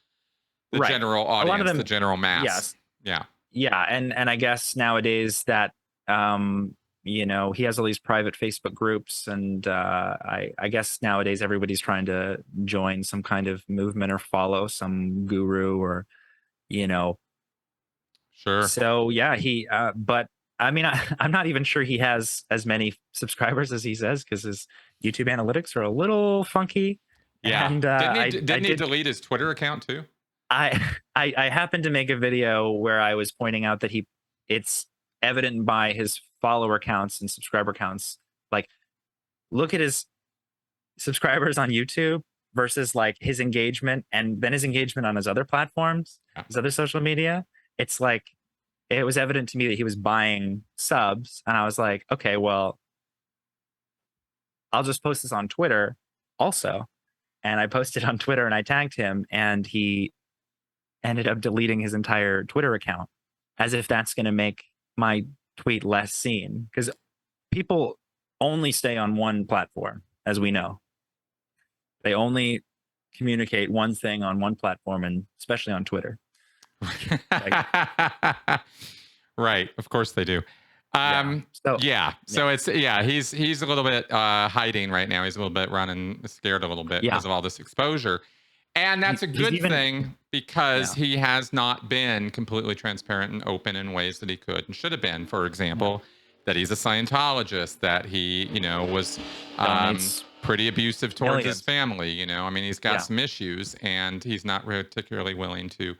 the right. general A lot of audience, the them, general mass. yes, Yeah, yeah, and I guess nowadays that he has all these private Facebook groups, and I guess nowadays everybody's trying to join some kind of movement or follow some guru or you know sure. so yeah he but I mean I'm not even sure he has as many subscribers as he says because his YouTube analytics are a little funky. Yeah. And I Didn't he did delete his Twitter account too? I happened to make a video where I was pointing out that it's evident by his follower counts and subscriber counts. Like, look at his subscribers on YouTube versus like his engagement and then his engagement on his other platforms, Yeah. his other social media. It's like it was evident to me that he was buying subs, and I was like, okay, well, I'll just post this on Twitter also. And I posted on Twitter and I tagged him, and he ended up deleting his entire Twitter account as if that's going to make my tweet less seen because people only stay on one platform, as we know. They only communicate one thing on one platform, and especially on Twitter. Like, Right. Of course they do. yeah. So, Yeah. yeah. So it's he's a little bit hiding right now. He's a little bit running scared a little bit Yeah. because of all this exposure. And that's a He's good even, thing because yeah. he has not been completely transparent and open in ways that he could and should have been. For example, that he's a Scientologist, that he, was Donates pretty abusive towards his millions. family. I mean, he's got Yeah. some issues and he's not particularly willing to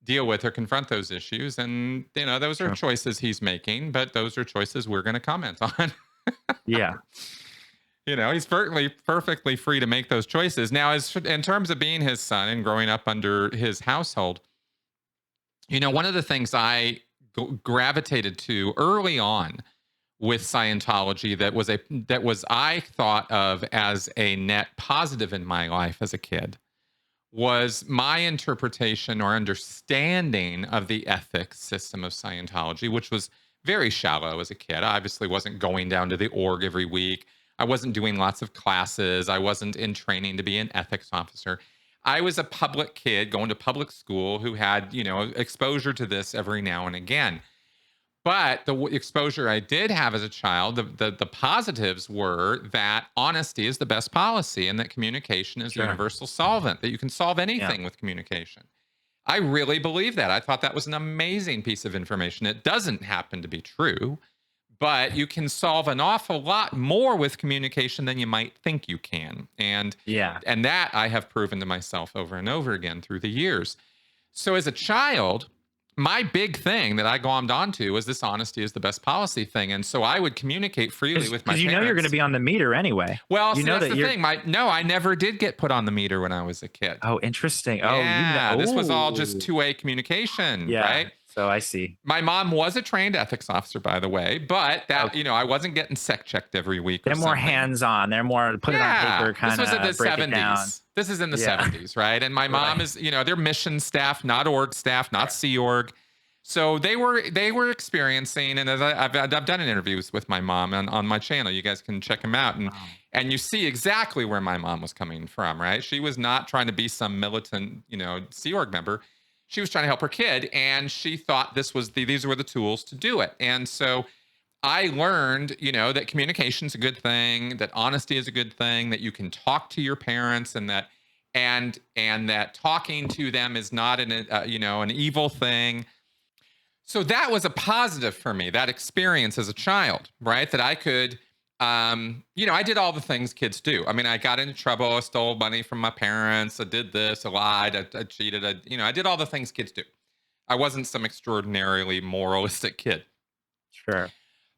deal with or confront those issues. And, those are True. choices he's making, but those are choices we're going to comment on. Yeah. He's perfectly free to make those choices. Now, as in terms of being his son and growing up under his household, one of the things I gravitated to early on with Scientology that was I thought of as a net positive in my life as a kid was my interpretation or understanding of the ethics system of Scientology, which was very shallow as a kid. I obviously wasn't going down to the org every week. I wasn't doing lots of classes. I wasn't in training to be an ethics officer. I was a public kid going to public school who had, exposure to this every now and again. But the exposure I did have as a child, the positives were that honesty is the best policy and that communication is the Sure. universal solvent, that you can solve Yeah. anything with communication. I really believe that. I thought that was an amazing piece of information. It doesn't happen to be true, but you can solve an awful lot more with communication than you might think you can. Yeah. And that I have proven to myself over and over again through the years. So as a child, my big thing that I glommed onto was this honesty is the best policy thing. And so I would communicate freely with my Because you know parents. you're going to be on the meter anyway. Well, You see, know that's that the you're. thing. No, I never did get put on the meter when I was a kid. Oh, interesting. Yeah, this was all just Ooh. two-way communication, Yeah. right? So I see. My mom was a trained ethics officer, by the way, but that, Okay. I wasn't getting sec checked every week or They're more something. hands-on. They're more put it on paper, kind This was in the of break it down. 70s. This is in the Yeah. 70s, right? And my mom Right. is, they're mission staff, not org staff, not Sea Org. So they were experiencing, and as I've done interviews with my mom on my channel. You guys can check them out, Wow. and you see exactly where my mom was coming from, right? She was not trying to be some militant, Sea Org member. She was trying to help her kid, and she thought these were the tools to do it. And so I learned, that communication's a good thing, that honesty is a good thing, that you can talk to your parents, and that talking to them is not an evil thing. So that was a positive for me, that experience as a child, right? That I could, I did all the things kids do. I mean, I got into trouble. I stole money from my parents. I did this. I lied. I cheated. I did all the things kids do. I wasn't some extraordinarily moralistic kid. Sure.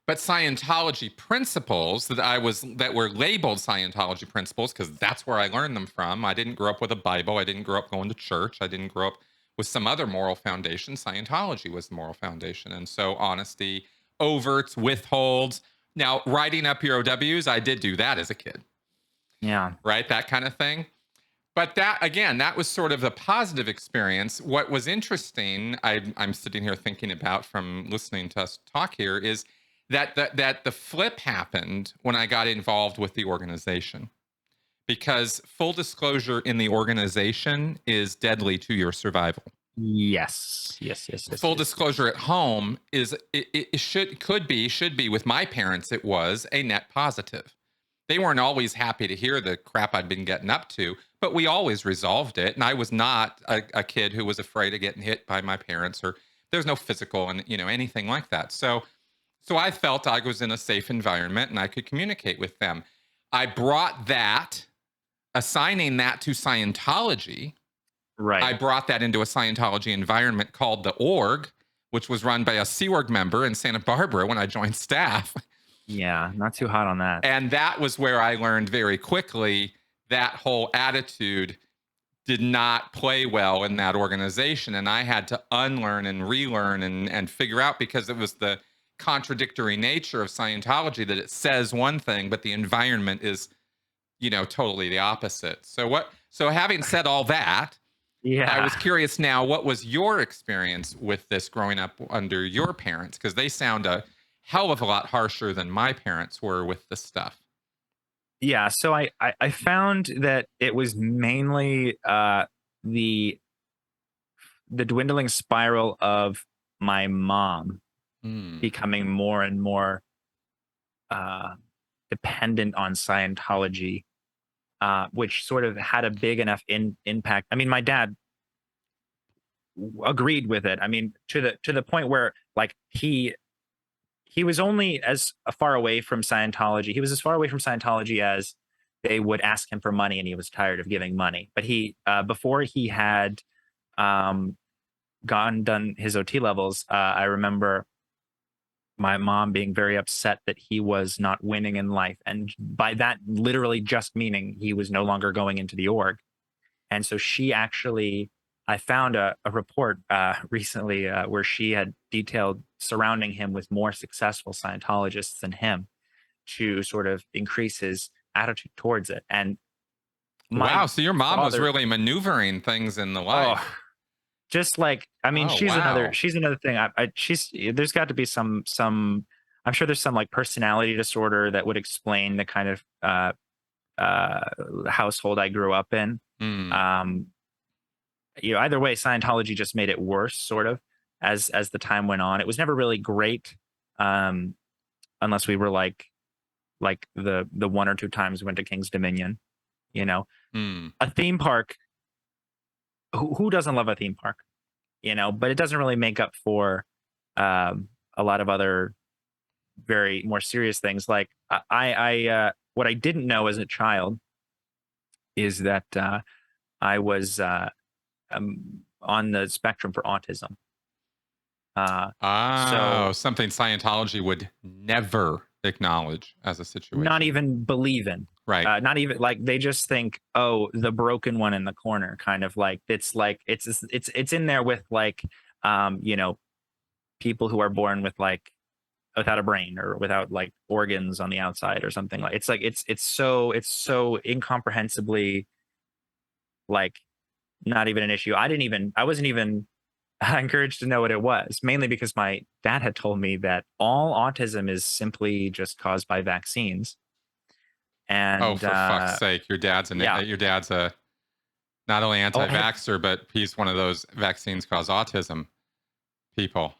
But Scientology principles that were labeled Scientology principles, because that's where I learned them from. I didn't grow up with a Bible. I didn't grow up going to church. I didn't grow up with some other moral foundation. Scientology was the moral foundation. And so honesty, overts, withholds. Now, writing up your OWs, I did do that as a kid, Yeah. right? That kind of thing. But that, again, that was sort of a positive experience. What was interesting, I'm sitting here thinking about from listening to us talk here, is that the flip happened when I got involved with the organization. Because full disclosure in the organization is deadly to your survival. Yes. Yes. Full disclosure at home should be with my parents. It was a net positive. They weren't always happy to hear the crap I'd been getting up to, but we always resolved it. And I was not a kid who was afraid of getting hit by my parents, or there's no physical and anything like that. So I felt I was in a safe environment and I could communicate with them. I brought that. Assigning that to Scientology, Right. I brought that into a Scientology environment called the Org, which was run by a Sea Org member in Santa Barbara when I joined staff. Yeah. Not too hot on that. And that was where I learned very quickly that whole attitude did not play well in that organization. And I had to unlearn and relearn and figure out, because it was the contradictory nature of Scientology that it says one thing, but the environment is totally the opposite. So having said all that, Yeah. I was curious now, what was your experience with this growing up under your parents? Because they sound a hell of a lot harsher than my parents were with this stuff. Yeah. So I found that it was mainly the dwindling spiral of my mom Mm. becoming more and more dependent on Scientology, which sort of had a big enough impact. I mean, my dad agreed with it. I mean, to the point where, like, he was only as far away from Scientology. He was as far away from Scientology as they would ask him for money, and he was tired of giving money. But he, before he had done his OT levels, I remember my mom being very upset that he was not winning in life. And by that, literally just meaning he was no longer going into the org. And so she actually I found a report recently where she had detailed surrounding him with more successful Scientologists than him to sort of increase his attitude towards it. And my Wow. So your mom was father, really maneuvering things in the oh, life. just like, I mean, Oh, wow. she's another thing. She's there's got to be some. I'm sure there's some like personality disorder that would explain the kind of household I grew up in. Mm. Um, either way, Scientology just made it worse, sort of, as the time went on. It was never really great, um, unless we were like the one or two times we went to King's Dominion. You know, Mm. a theme park. Who doesn't love a theme park? But it doesn't really make up for a lot of other very more serious things. Like what I didn't know as a child is that I was on the spectrum for autism. Oh, So something Scientology would never acknowledge as a not situation. even believe in. Right. Not even like they just think, oh, the broken one in the corner, kind of like it's in there with like people who are born with like without a brain or without like organs on the outside or something. Like it's so incomprehensibly like not even an issue. I wasn't even encouraged to know what it was, mainly because my dad had told me that all autism is simply just caused by vaccines. Oh, And for fuck's sake. yeah, Your dad's a not only oh, anti-vaxxer, but he's one of those vaccines cause autism people.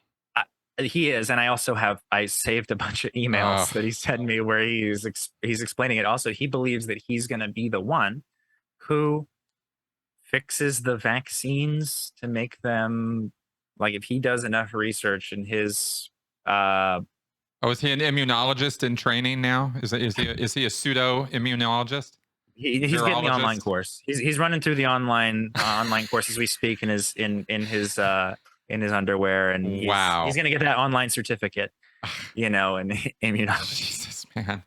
he is. And I saved a bunch of Oh, emails that he sent me where he's explaining it. Also, he believes that he's going to be the one who fixes the vaccines to make them like if he does enough research in his uh oh, is he an immunologist in training now? Is he a pseudo immunologist, he's getting the online virologist? course. He's running through the online course as we speak in his underwear, and he's Wow. gonna get that online certificate, in immunology. Jesus, man.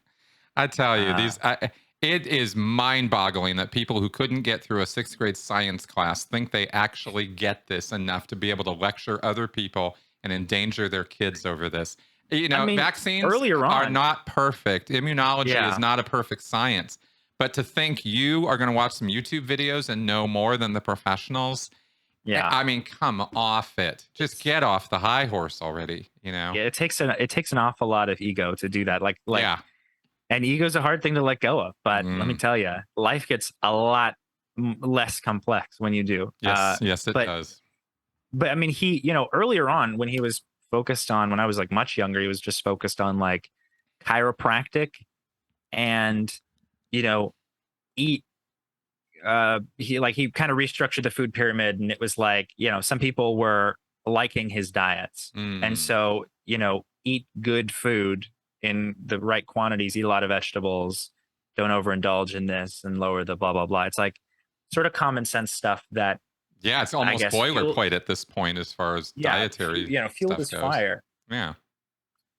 I tell you, Uh it is mind-boggling that people who couldn't get through a sixth grade science class think they actually get this enough to be able to lecture other people and endanger their kids over this. I mean, Vaccines earlier are on, not perfect. Immunology is yeah, not a perfect science. But to think you are going to watch some YouTube videos and know more than the professionals, yeah, I mean, come off it. Just it's get off the high horse already, you know? yeah, it takes an awful lot of ego to do that. Like Yeah. And ego's a hard thing to let go of, but let me Mm. tell you, life gets a lot less complex when you do. Yes, yes, it But does. I mean, earlier on when he was focused on when I was like much younger, he was just focused on like chiropractic and you know eat. He kind of restructured the food pyramid, and it was like some people were liking his diets, and Mm. so eat good food in the right quantities, eat a lot of vegetables, don't overindulge in this, and lower the blah blah blah. It's like sort of common sense stuff that Yeah, it's I almost guess boilerplate at this point as far as dietary fueled stuff his goes. fire. Yeah.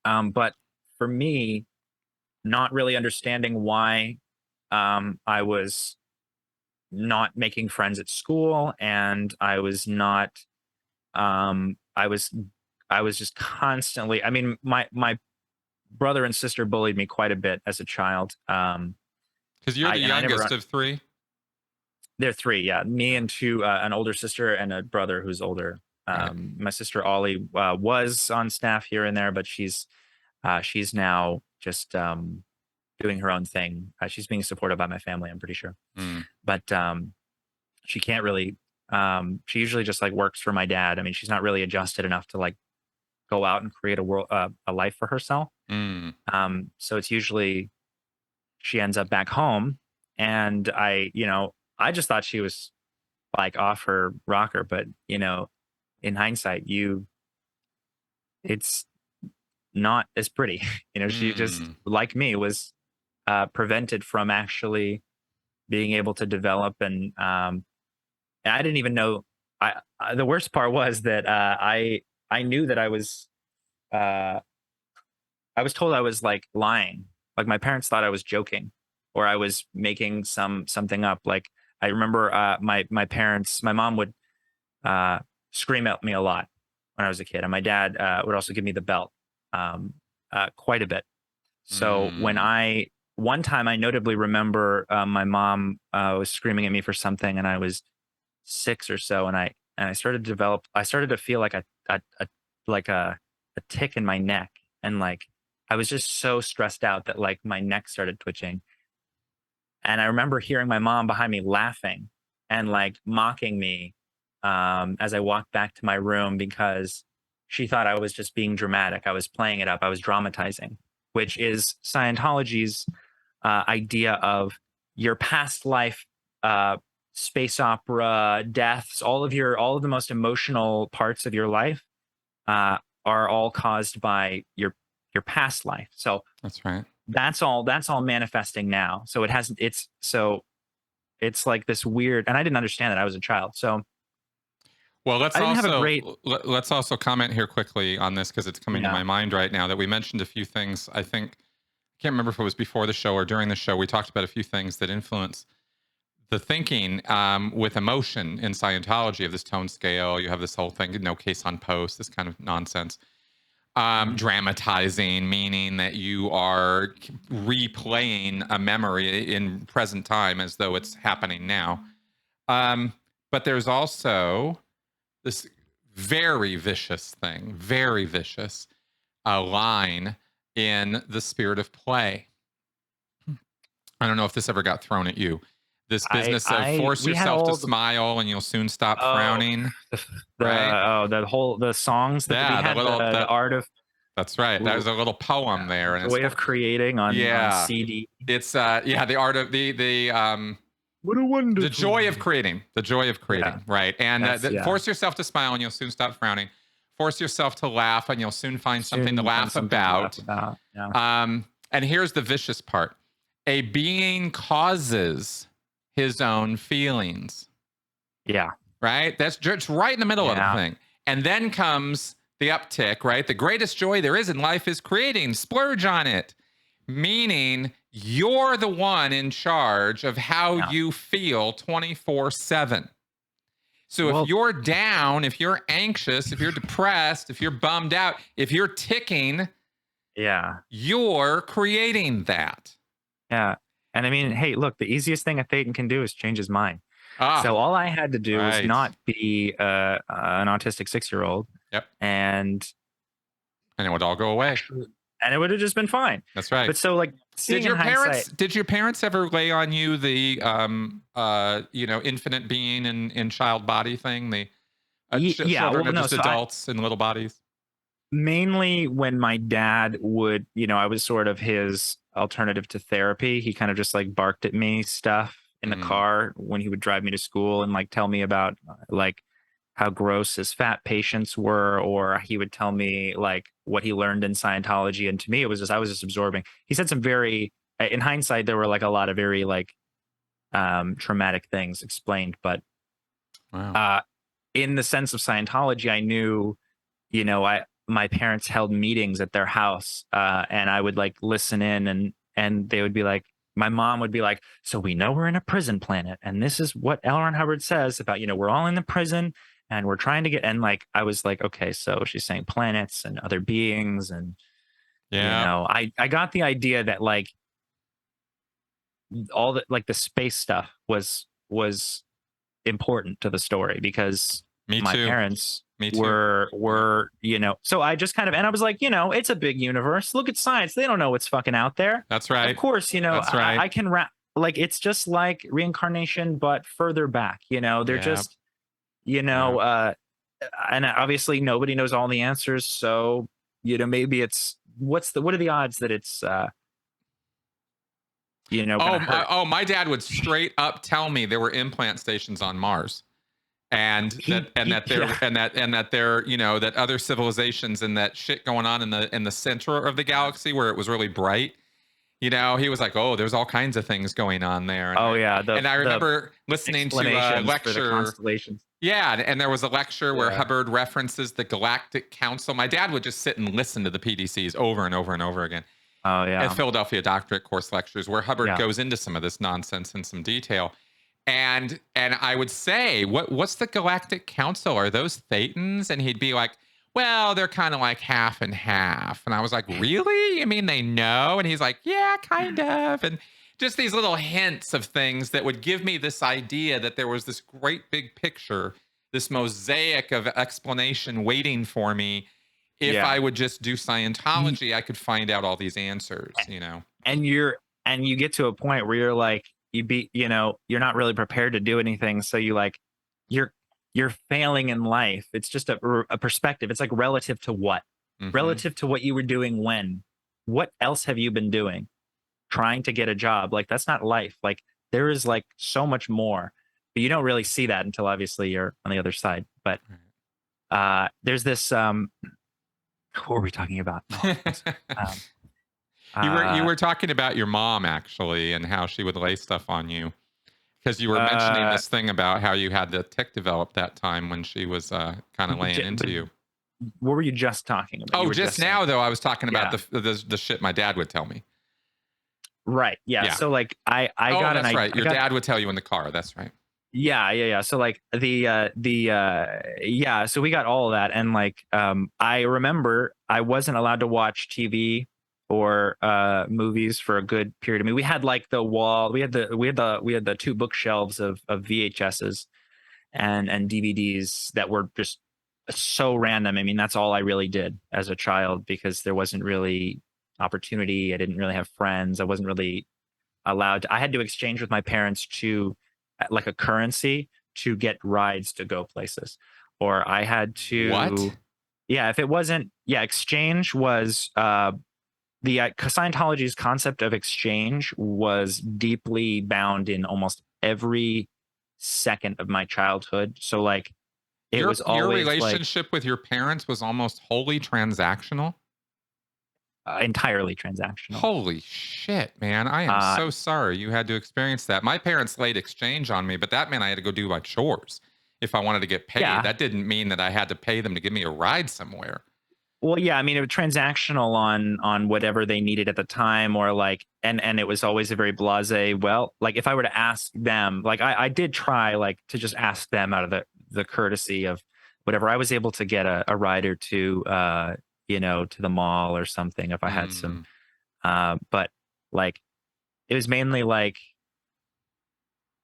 But for me, not really understanding why I was not making friends at school, and I was not I was just constantly, I mean, my brother and sister bullied me quite a bit as a child. Because you're I the and I youngest never of three. They're three, yeah, me Yeah. and two an older sister and a brother who's older. Right. My sister Ollie was on staff here and there, but she's now just doing her own thing. She's being supported by my family, I'm pretty sure, Mm. but she can't really she usually just like works for my dad. I mean, she's not really adjusted enough to like go out and create a life for herself. Mm. So it's usually she ends up back home, and I just thought she was like off her rocker, but in hindsight, it's not as pretty. She just Mm. like me was prevented from actually being able to develop, and I didn't even know. The worst part was that I knew that uh, I was told I was like lying. Like my parents thought I was joking, or I was making something up. Like I remember my mom would scream at me a lot when I was a kid, and my dad would also give me the belt quite a bit. So one time I notably remember my mom was screaming at me for something, and I was 6 or so, and I started to develop. I started to feel like a like a tick in my neck, and like I was just so stressed out that like my neck started twitching. And I remember hearing my mom behind me laughing and like mocking me as I walked back to my room because she thought I was just being dramatic. I was playing it up. I was dramatizing, which is Scientology's idea of your past life, space opera, deaths, all of the most emotional parts of your life are all caused by your past life. So That's right. that's all manifesting now. So it hasn't. It's like this weird, and I didn't understand that. I was a child, so Well, I didn't have a great. let's also comment here quickly on this because it's coming to Yeah, my mind right now that we mentioned a few things. I think I can't remember if it was before the show or during the show. We talked about a few things that influence the thinking with emotion in Scientology of this tone scale. You have this whole thing, no case on post, this kind of nonsense. mhm. Dramatizing, meaning that you are replaying a memory in present time as though it's happening now. But there's also this very vicious thing, very vicious line in the spirit of play. I don't know if this ever got thrown at you. This business of I force we had yourself to all the smile and you'll soon stop oh frowning, the right? the songs that we Yeah, had the art of that's right. There's a little poem there, and the it's way of creating on yeah, CD. it's yeah, the art of What a the wonderful joy of creating, the joy of yeah. creating, right? And That's yeah. force yourself to smile and you'll soon stop frowning. Force yourself to laugh and you'll soon find something to Soon find laugh something to laugh about. about. Yeah. And here's the vicious part: a being causes his own feelings, Yeah. right? That's just right in the middle of the Yeah. thing. And then comes the uptick, right? The greatest joy there is in life is creating, splurge on it, meaning you're the one in charge of how Yeah. you feel 24/7. So if Well, you're down, if you're anxious, if you're depressed, if you're bummed out, if you're ticking, yeah. you're creating that. Yeah. And I mean, hey, look, the easiest thing a Thetan can do is change his mind. Ah, So all I had to do was right. not be an autistic 6-year-old, Yep. and And it would all go away. actually, and it would have just been fine. That's right. But so, like, seeing in hindsight, Did your parents ever lay on you the infinite being in child body thing? The yeah. children Well, are no. just So I adults in little bodies. mainly when my dad would, I was sort of his alternative to therapy. He kind of just like barked at me stuff in the Mm, car when he would drive me to school and like tell me about like how gross his fat patients were, or he would tell me like what he learned in Scientology. And to me, it was just I was just absorbing. He said some very in hindsight, there were like a lot of very like traumatic things explained, but wow. uh in the sense of Scientology, I knew, I my parents held meetings at their house, and I would like listen in, and they would be like, my mom would be like, "So we know we're in a prison planet, and this is what L. Ron Hubbard says about, we're all in the prison, and we're trying to get." And like, I was like, okay, so she's saying planets and other beings, and Yeah. I got the idea that like all the like the space stuff was important to the story because Me my too. parents Me too. were so I just kind of, and I was like, it's a big universe, look at science, they don't know what's fucking out there. That's Of right. course, That's right. I can wrap, like, it's just like reincarnation but further back, they're Yeah. just Yeah. and obviously nobody knows all the answers, so maybe it's what are the odds that it's gonna hurt. My dad would straight up tell me there were implant stations on Mars. And He yeah. that there, that other civilizations and that shit going on in the center of the galaxy where it was really bright. He was like, "Oh, there's all kinds of things going on there." Oh yeah, And I the remember listening to a explanations for the lecture. constellations. Yeah, and there was a lecture where Yeah. Hubbard references the Galactic Council. My dad would just sit and listen to the PDCs over and over and over again Oh at yeah. Philadelphia doctorate course lectures where Hubbard Yeah. goes into some of this nonsense in some detail. And I would say, what's the Galactic Council? Are those Thetans? And he'd be like, well, they're kind of like half and half. And I was like, really? You mean they know? And he's like, yeah, kind of. And just these little hints of things that would give me this idea that there was this great big picture, this mosaic of explanation waiting for me. If Yeah. I would just do Y- Scientology, I could find out all these answers, you know? And you get to a point where you're like, you're not really prepared to do anything. So you're you're failing in life. It's just a perspective. It's like relative to what? Hmm. Relative to what you were doing when? What else have you been doing? Trying to get a job. Like that's not life. Like there is like so much more. But you don't really see that until obviously you're on the other side. But there's this what were we talking about? Oh, um, You uh, were talking about your mom actually and how she would lay stuff on you because you were mentioning uh, this thing about how you had the tick develop that time when she was kind of laying but into you. what were you just talking about? You Oh, were just just saying, now though, I was talking about yeah, the shit my dad would tell me. right, yeah. Yeah. So like, I Oh, got an that's right. I Your got dad would tell you in the car. That's right. yeah. So like yeah. So we got all of that, and like, I remember I wasn't allowed to watch TV or movies for a good period. I mean, we had like the wall, we had the two bookshelves of VHSs and DVDs that were just so random. I mean, that's all I really did as a child because there wasn't really opportunity. I didn't really have friends. I wasn't really allowed to, I had to exchange with my parents to like a currency to get rides to go places. Or I had What? to, yeah, if it wasn't, yeah, exchange was the Scientology's concept of exchange was deeply bound in almost every second of my childhood. So like it was Your always like relationship with your parents was almost wholly transactional? entirely transactional. Holy shit, man. I am Uh, so sorry you had to experience that. My parents laid exchange on me, but that meant I had to go do my chores if I wanted to get paid. yeah. That didn't mean that I had to pay them to give me a ride somewhere. Well, yeah, I mean, it was transactional on whatever they needed at the time, or like, and it was always a very blasé. Well, like if I were to ask them, like I did try like to just ask them out of the courtesy of whatever. I was able to get a ride or two, to the mall or something if I had some. Mm. But like it was mainly like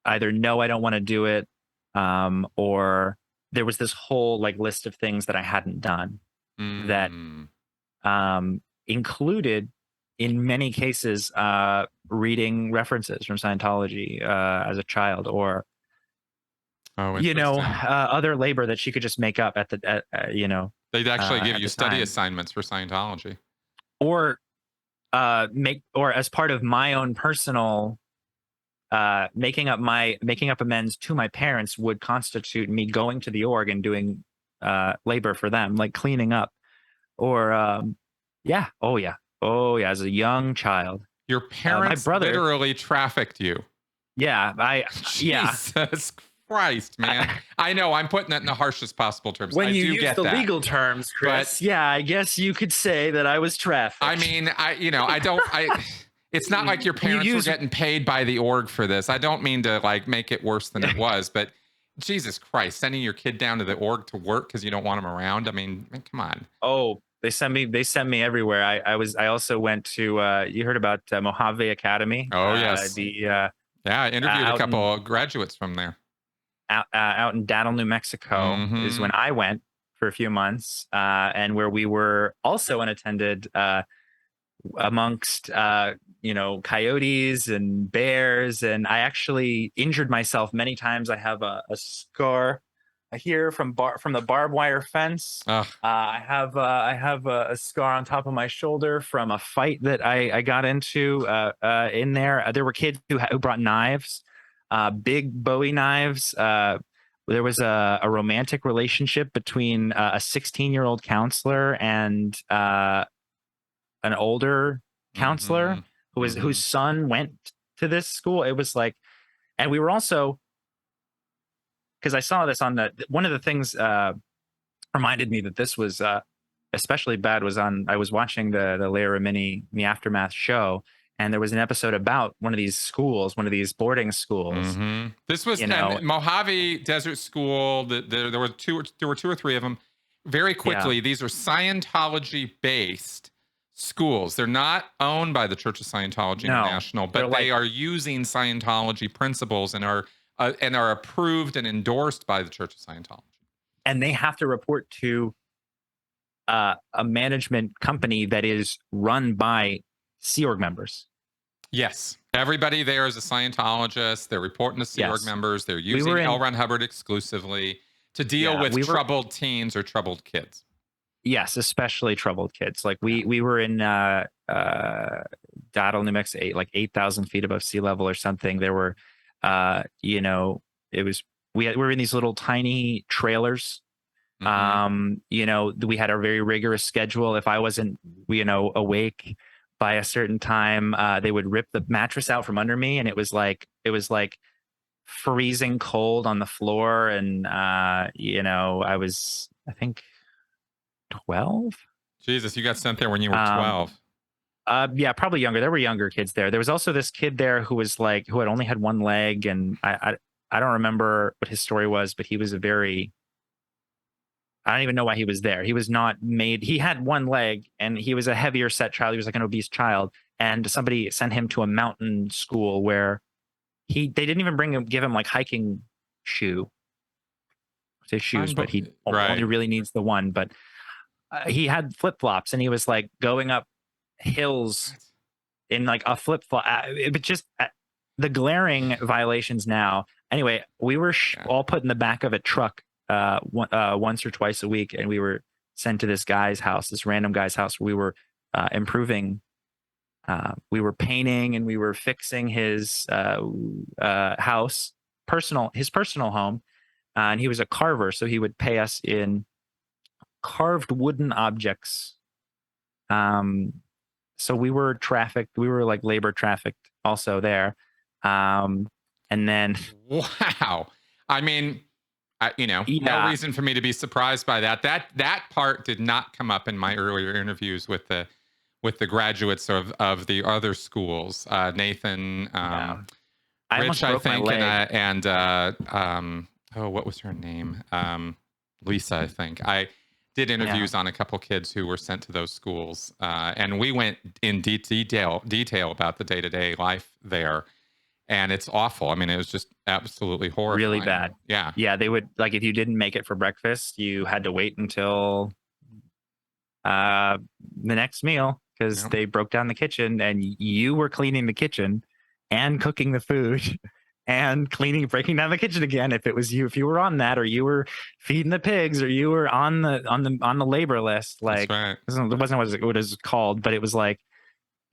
either no, I don't want to do it, or there was this whole like list of things that I hadn't done that Mm. included in many cases reading references from Scientology as a child, or Oh, interesting. other labor that she could just make up They'd actually give at you the study time, assignments for Scientology. or make or as part of my own personal making up amends to my parents would constitute me going to the org and doing labor for them, like cleaning up, or yeah, oh yeah, as a young child. Your My parents brother, literally trafficked you. yeah, yeah. Jesus Christ, man. I know I'm putting that in the harshest possible terms. When I you do use get the that. legal terms, But Chris, yeah, I guess you could say that I was I trafficked. mean, I don't, it's not like your When you parents were use, getting paid by the org for this. I don't mean to like make it worse than it was, but Jesus Christ, sending your kid down to the org to work because you don't want him around. I mean, come on. oh, they sent me everywhere. I also went to you heard about Mojave Academy, Oh, yes. the Yeah, I interviewed a out in couple of graduates from there. out in Daddle, New Mexico, is Mm-hmm. when I went for a few months, and where we were also unattended amongst coyotes and bears, and I actually injured myself many times. I have a scar here from the barbed wire fence. Ugh. I have a scar on top of my shoulder from a fight that I got into in there. There were kids who brought knives, big Bowie knives. There was a romantic relationship between a 16-year-old counselor and an older Mm-hmm. counselor whose Mm-hmm. son went to this school. It was like, and we were also, because I saw this on one of the things reminded me that this was especially bad was on, I was watching the Leia Remini, the Aftermath show, And there was an episode about one of these schools, one of these boarding schools. This was Mojave Desert School. There were two or three of them. Very quickly, these are Scientology based schools. They're not owned by the Church of Scientology International, but they are using Scientology principles and are approved and endorsed by the Church of Scientology. And they have to report to a management company that is run by Sea Org members. Yes. Everybody there is a Scientologist. They're reporting to Sea Org members. They're using L. Ron Hubbard exclusively to deal with troubled teens or troubled kids. Yes, especially troubled kids. Like we were in Daddle, New Mexico, like 8,000 feet above sea level or something. There were, we were in these little tiny trailers. We had a very rigorous schedule. If I wasn't, awake by a certain time, they would rip the mattress out from under me, and it was like freezing cold on the floor. And I was, I think, 12. Jesus, you got sent there when you were 12. Yeah, probably younger. There were younger kids there. There was also this kid there who was who had only had one leg, and I don't remember what his story was, but he was I don't even know why he was there. He was not made. He had one leg, and he was a heavier set child. He was like an obese child, and somebody sent him to a mountain school where they didn't even give him like hiking shoe. I say shoes, but he only really needs the one. But he had flip flops, and he was like going up hills in like a flip flop. But just the glaring violations now. Anyway, we were all put in the back of a truck once or twice a week, and we were sent to this random guy's house. Where we were improving. We were painting, and we were fixing his house, his personal home, and he was a carver, so he would pay us in carved wooden objects. So we were trafficked. We were like labor trafficked also there. And then, wow, I mean, no reason for me to be surprised by that. That part did not come up in my earlier interviews with the graduates of the other schools. Nathan, Rich, I think, and what was her name? Lisa, I think. I did interviews on a couple kids who were sent to those schools, and we went in detail about the day-to-day life there. And it's awful. I mean, it was just absolutely horrifying. Really bad. Yeah. Yeah. They would, like, if you didn't make it for breakfast, you had to wait until the next meal, because they broke down the kitchen, and you were cleaning the kitchen and cooking the food and breaking down the kitchen again. If you were on that, or you were feeding the pigs, or you were on the labor list, like, that's right. It wasn't what it was called, but it was like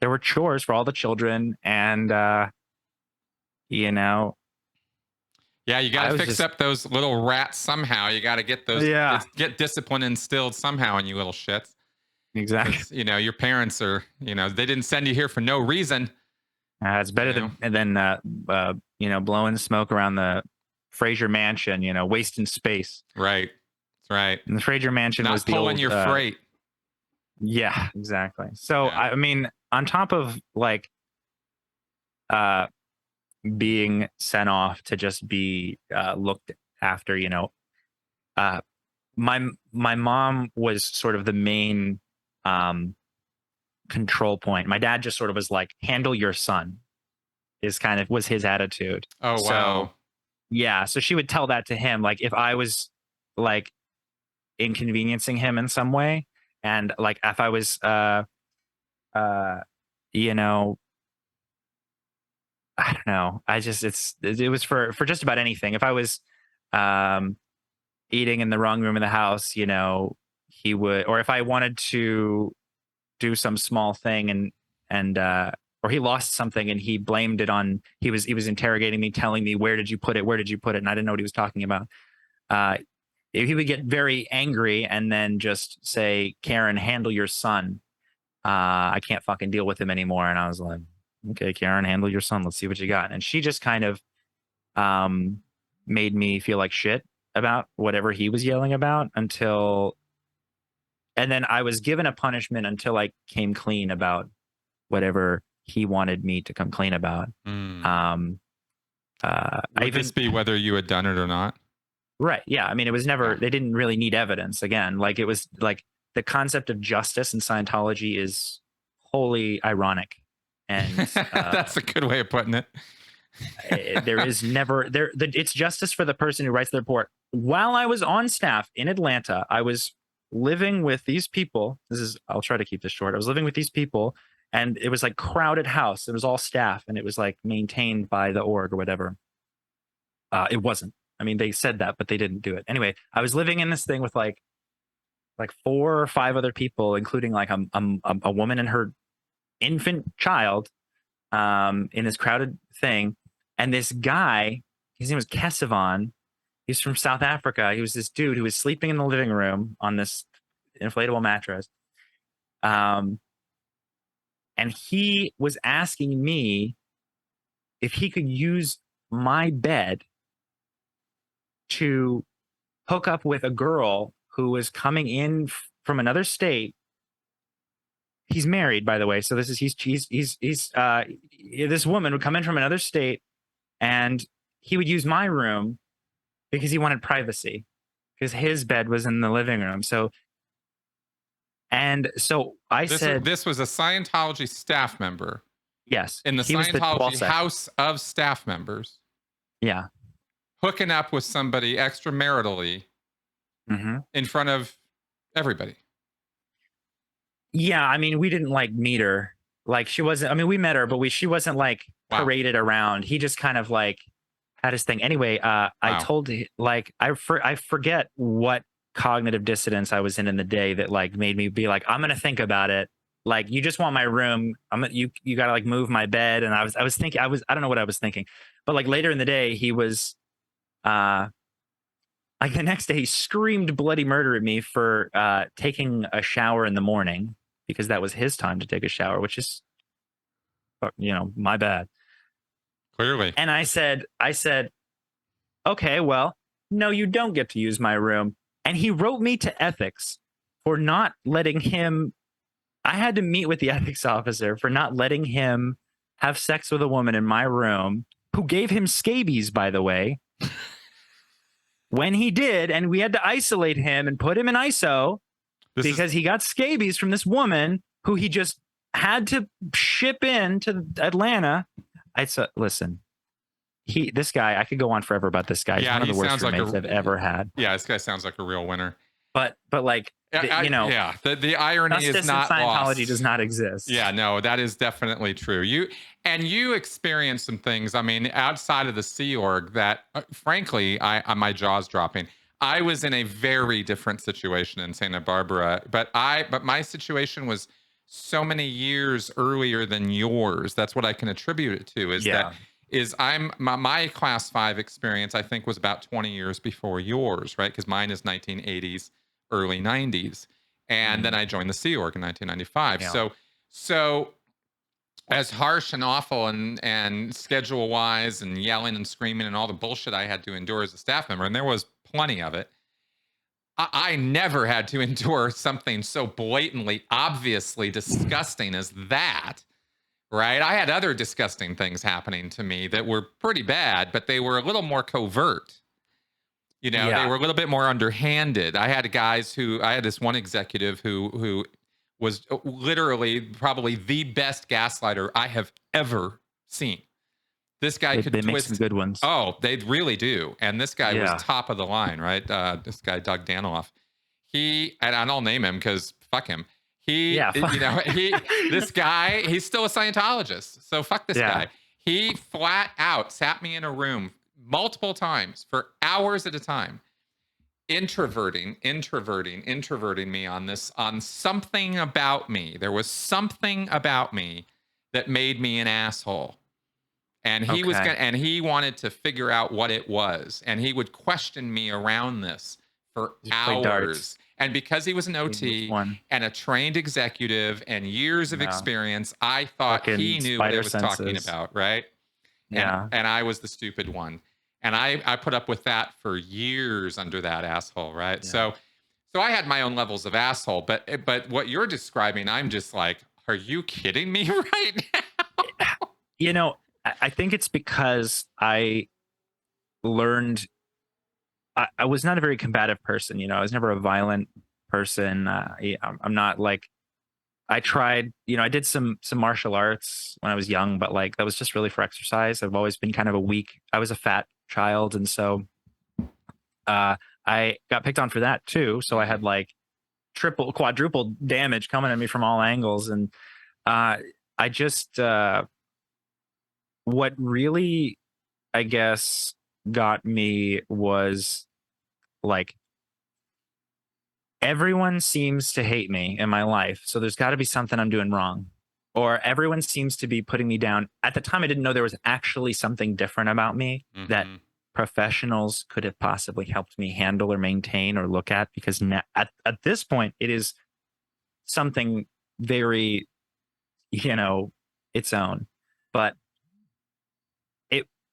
there were chores for all the children, and yeah, you got to fix up those little rats somehow. You got to get those, get discipline instilled somehow in you little shits. Exactly. Your parents are, they didn't send you here for no reason. It's better than blowing smoke around the Fraser Mansion, wasting space. Right. That's right. And the Fraser Mansion was pulling your freight. Yeah, exactly. So, I mean, on top of like, being sent off to just be looked after, my mom was sort of the main control point. My dad just sort of was like, handle your son, was his attitude. Oh, wow. So she would tell that to him, like, if I was like inconveniencing him in some way, and like if I was I don't know. It was for just about anything. If I was eating in the wrong room of the house, he would, or if I wanted to do some small thing and or he lost something and he blamed it on, he was interrogating me, telling me, where did you put it? And I didn't know what he was talking about. He would get very angry and then just say, Karen, handle your son. I can't fucking deal with him anymore. And I was like, okay, Karen, handle your son. Let's see what you got. And she just kind of made me feel like shit about whatever he was yelling about and then I was given a punishment until I came clean about whatever he wanted me to come clean about. Would I even this be whether you had done it or not? right, yeah. I mean, it was never. They didn't really need evidence. Again, like it was like the concept of justice in Scientology is wholly ironic, and That's a good way of putting it. there is never there. It's justice for the person who writes the report. While I was on staff in Atlanta, I was living with these people. I'll try to keep this short. I was living with these people, and it was like crowded house. It was all staff, and it was like maintained by the org or whatever. It wasn't. I mean, they said that, but they didn't do it. Anyway, I was living in this thing with like 4 or 5 other people, including like a woman and her infant child, in this crowded thing. And this guy, his name was Kesavan. He's from South Africa. He was this dude who was sleeping in the living room on this inflatable mattress. And he was asking me if he could use my bed to hook up with a girl who was coming in from another state. He's married, by the way. So this woman would come in from another state, and he would use my room because he wanted privacy, because his bed was in the living room. So I said, this was a Scientology staff member. Yes, in the Scientology house of staff members. Yeah, hooking up with somebody extramaritally in front of everybody. Yeah, I mean, we didn't like meet her. Like she wasn't. I mean, we met her, but she wasn't like paraded around. He just kind of like had his thing. Anyway, I told like I forget what cognitive dissonance I was in the day that like made me be like, I'm gonna think about it. Like, you just want my room. You gotta like move my bed. And I was thinking, I don't know what I was thinking, but like later in the day, he was like the next day he screamed bloody murder at me for taking a shower in the morning, because that was his time to take a shower, which is, my bad. Clearly. And I said, okay, well, no, you don't get to use my room. And he wrote me to ethics for not letting him. I had to meet with the ethics officer for not letting him have sex with a woman in my room, who gave him scabies, by the way, when he did. And we had to isolate him and put him in ISO because he got scabies from this woman who he just had to ship in to Atlanta. I said, listen, this guy, I could go on forever about this guy. He's one of the worst roommates I've ever had. Yeah, this guy sounds like a real winner. But like, the irony is not Scientology lost. does not exist. Yeah, no, that is definitely true. You experienced some things, I mean, outside of the Sea Org that, frankly, my jaw's dropping. I was in a very different situation in Santa Barbara, but my situation was so many years earlier than yours. That's what I can attribute it to. My class 5 experience, I think, was about 20 years before yours, right? Because mine is 1980s, early 90s. And then I joined the Sea Org in 1995. Yeah. So as harsh and awful and schedule wise and yelling and screaming and all the bullshit I had to endure as a staff member, and there was plenty of it, I never had to endure something so blatantly, obviously disgusting as that, right? I had other disgusting things happening to me that were pretty bad, but they were a little more covert. They were a little bit more underhanded. I had this one executive who was literally probably the best gaslighter I have ever seen. This guy could twist. Make some good ones. Oh, they really do. And this guy was top of the line, right? This guy, Doug Daniloff. And I'll name him because fuck him. This guy, he's still a Scientologist. So fuck this guy. He flat out sat me in a room multiple times for hours at a time, introverting me on something about me. There was something about me that made me an asshole. And he wanted to figure out what it was. And he would question me around this for hours. And because he was an OT and a trained executive and years of experience, I thought he knew what he was talking about, right? Yeah. And I was the stupid one. And I put up with that for years under that asshole, right? Yeah. So I had my own levels of asshole, but what you're describing, I'm just like, are you kidding me right now? I think it's because I learned I was not a very combative person. I was never a violent person. I'm not like I tried. I did some martial arts when I was young, but like that was just really for exercise. I've always been kind of a weak. I was a fat child, and so uh, I got picked on for that too. So I had Mhm. like triple, quadruple damage coming at me from all angles, and uh, I just what really, I guess, got me was like everyone seems to hate me in my life. So there's got to be something I'm doing wrong. Or everyone seems to be putting me down. At the time, I didn't know there was actually something different about me that Mhm. professionals could have possibly helped me handle or maintain or look at. Because now, at this point, it is something very, you know, its own. But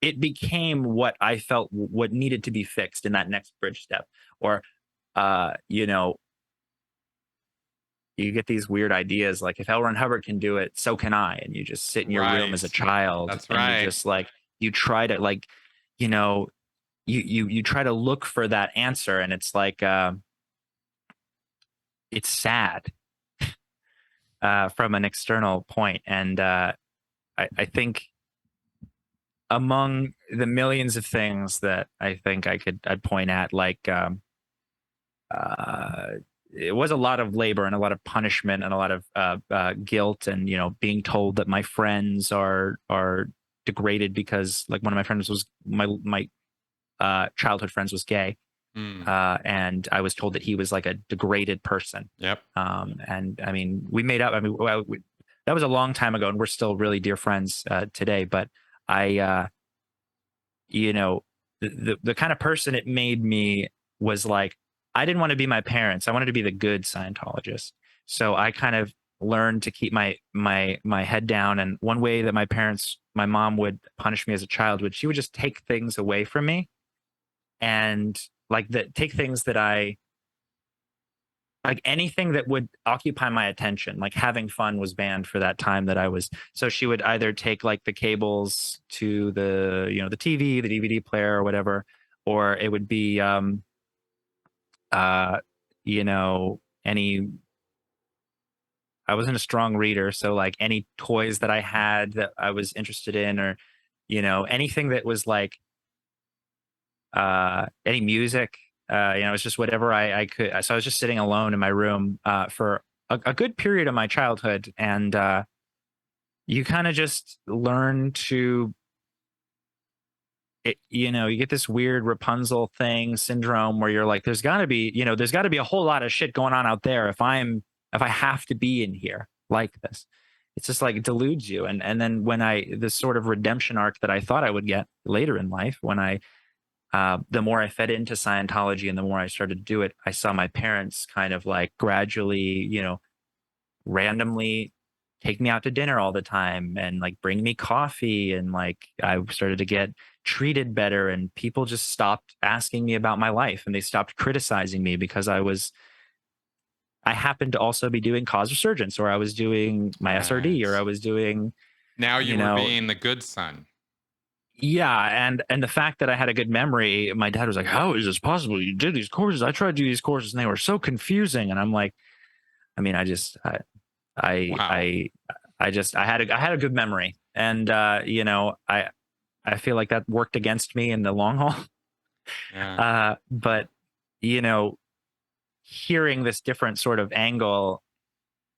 it became what I felt what needed to be fixed in that next bridge step. Or, uh, you know, you get these weird ideas like if L. Ron Hubbard can do it, so can I. And you just sit in your room as a Right. child That's and you right. just like you try to like, you know, you try to look for that answer, and it's like it's sad from an external point. And I think among the millions of things that I think I'd point at, like uh, it was a lot of labor and a lot of punishment and a lot of guilt, and being told that my friends are degraded because like one of my friends was my childhood friends was gay, Mm. and I was told that he was like a degraded person. Yep. And I mean, we made up. I mean, that was a long time ago, and we're still really dear friends today. But I, you know, the kind of person it made me was like, I didn't want to be my parents. I wanted to be the good Scientologist. So I kind of learned to keep my head down. And one way that my mom would punish me as a child she would just take things away from me, and like take things that I like, anything that would occupy my attention. Like having fun was banned for that time that I was. So she would either take like the cables to the TV, the DVD player, or whatever, or it would be uh any. I wasn't a strong reader, so like any toys that I had that I was interested in, or anything that was like any music. It's just whatever I could. So I was just sitting alone in my room for a good period of my childhood, and you kind of just learn to, you get this weird Rapunzel thing syndrome where you're like, there's got to be a whole lot of shit going on out there if I have to be in here like this. It's just like it deludes you, and then when this sort of redemption arc that I thought I would get later in life, when the more I fed into Scientology and the more I started to do it, I saw my parents kind of like gradually, randomly take me out to dinner all the time and like bring me coffee. And like I started to get treated better, and people just stopped asking me about my life and they stopped criticizing me because I happened to also be doing cause resurgence, or I was doing my SRD, or I Right. was doing, Now you you were know, being the good son. yeah, and the fact that I had a good memory, my dad was like, "How is this possible? You did these courses. I tried to do these courses, and they were so confusing." And I'm like, I mean, I, Wow. I, I had a good memory, and I feel like that worked against me in the long haul. Yeah. But you know, hearing this different sort of angle,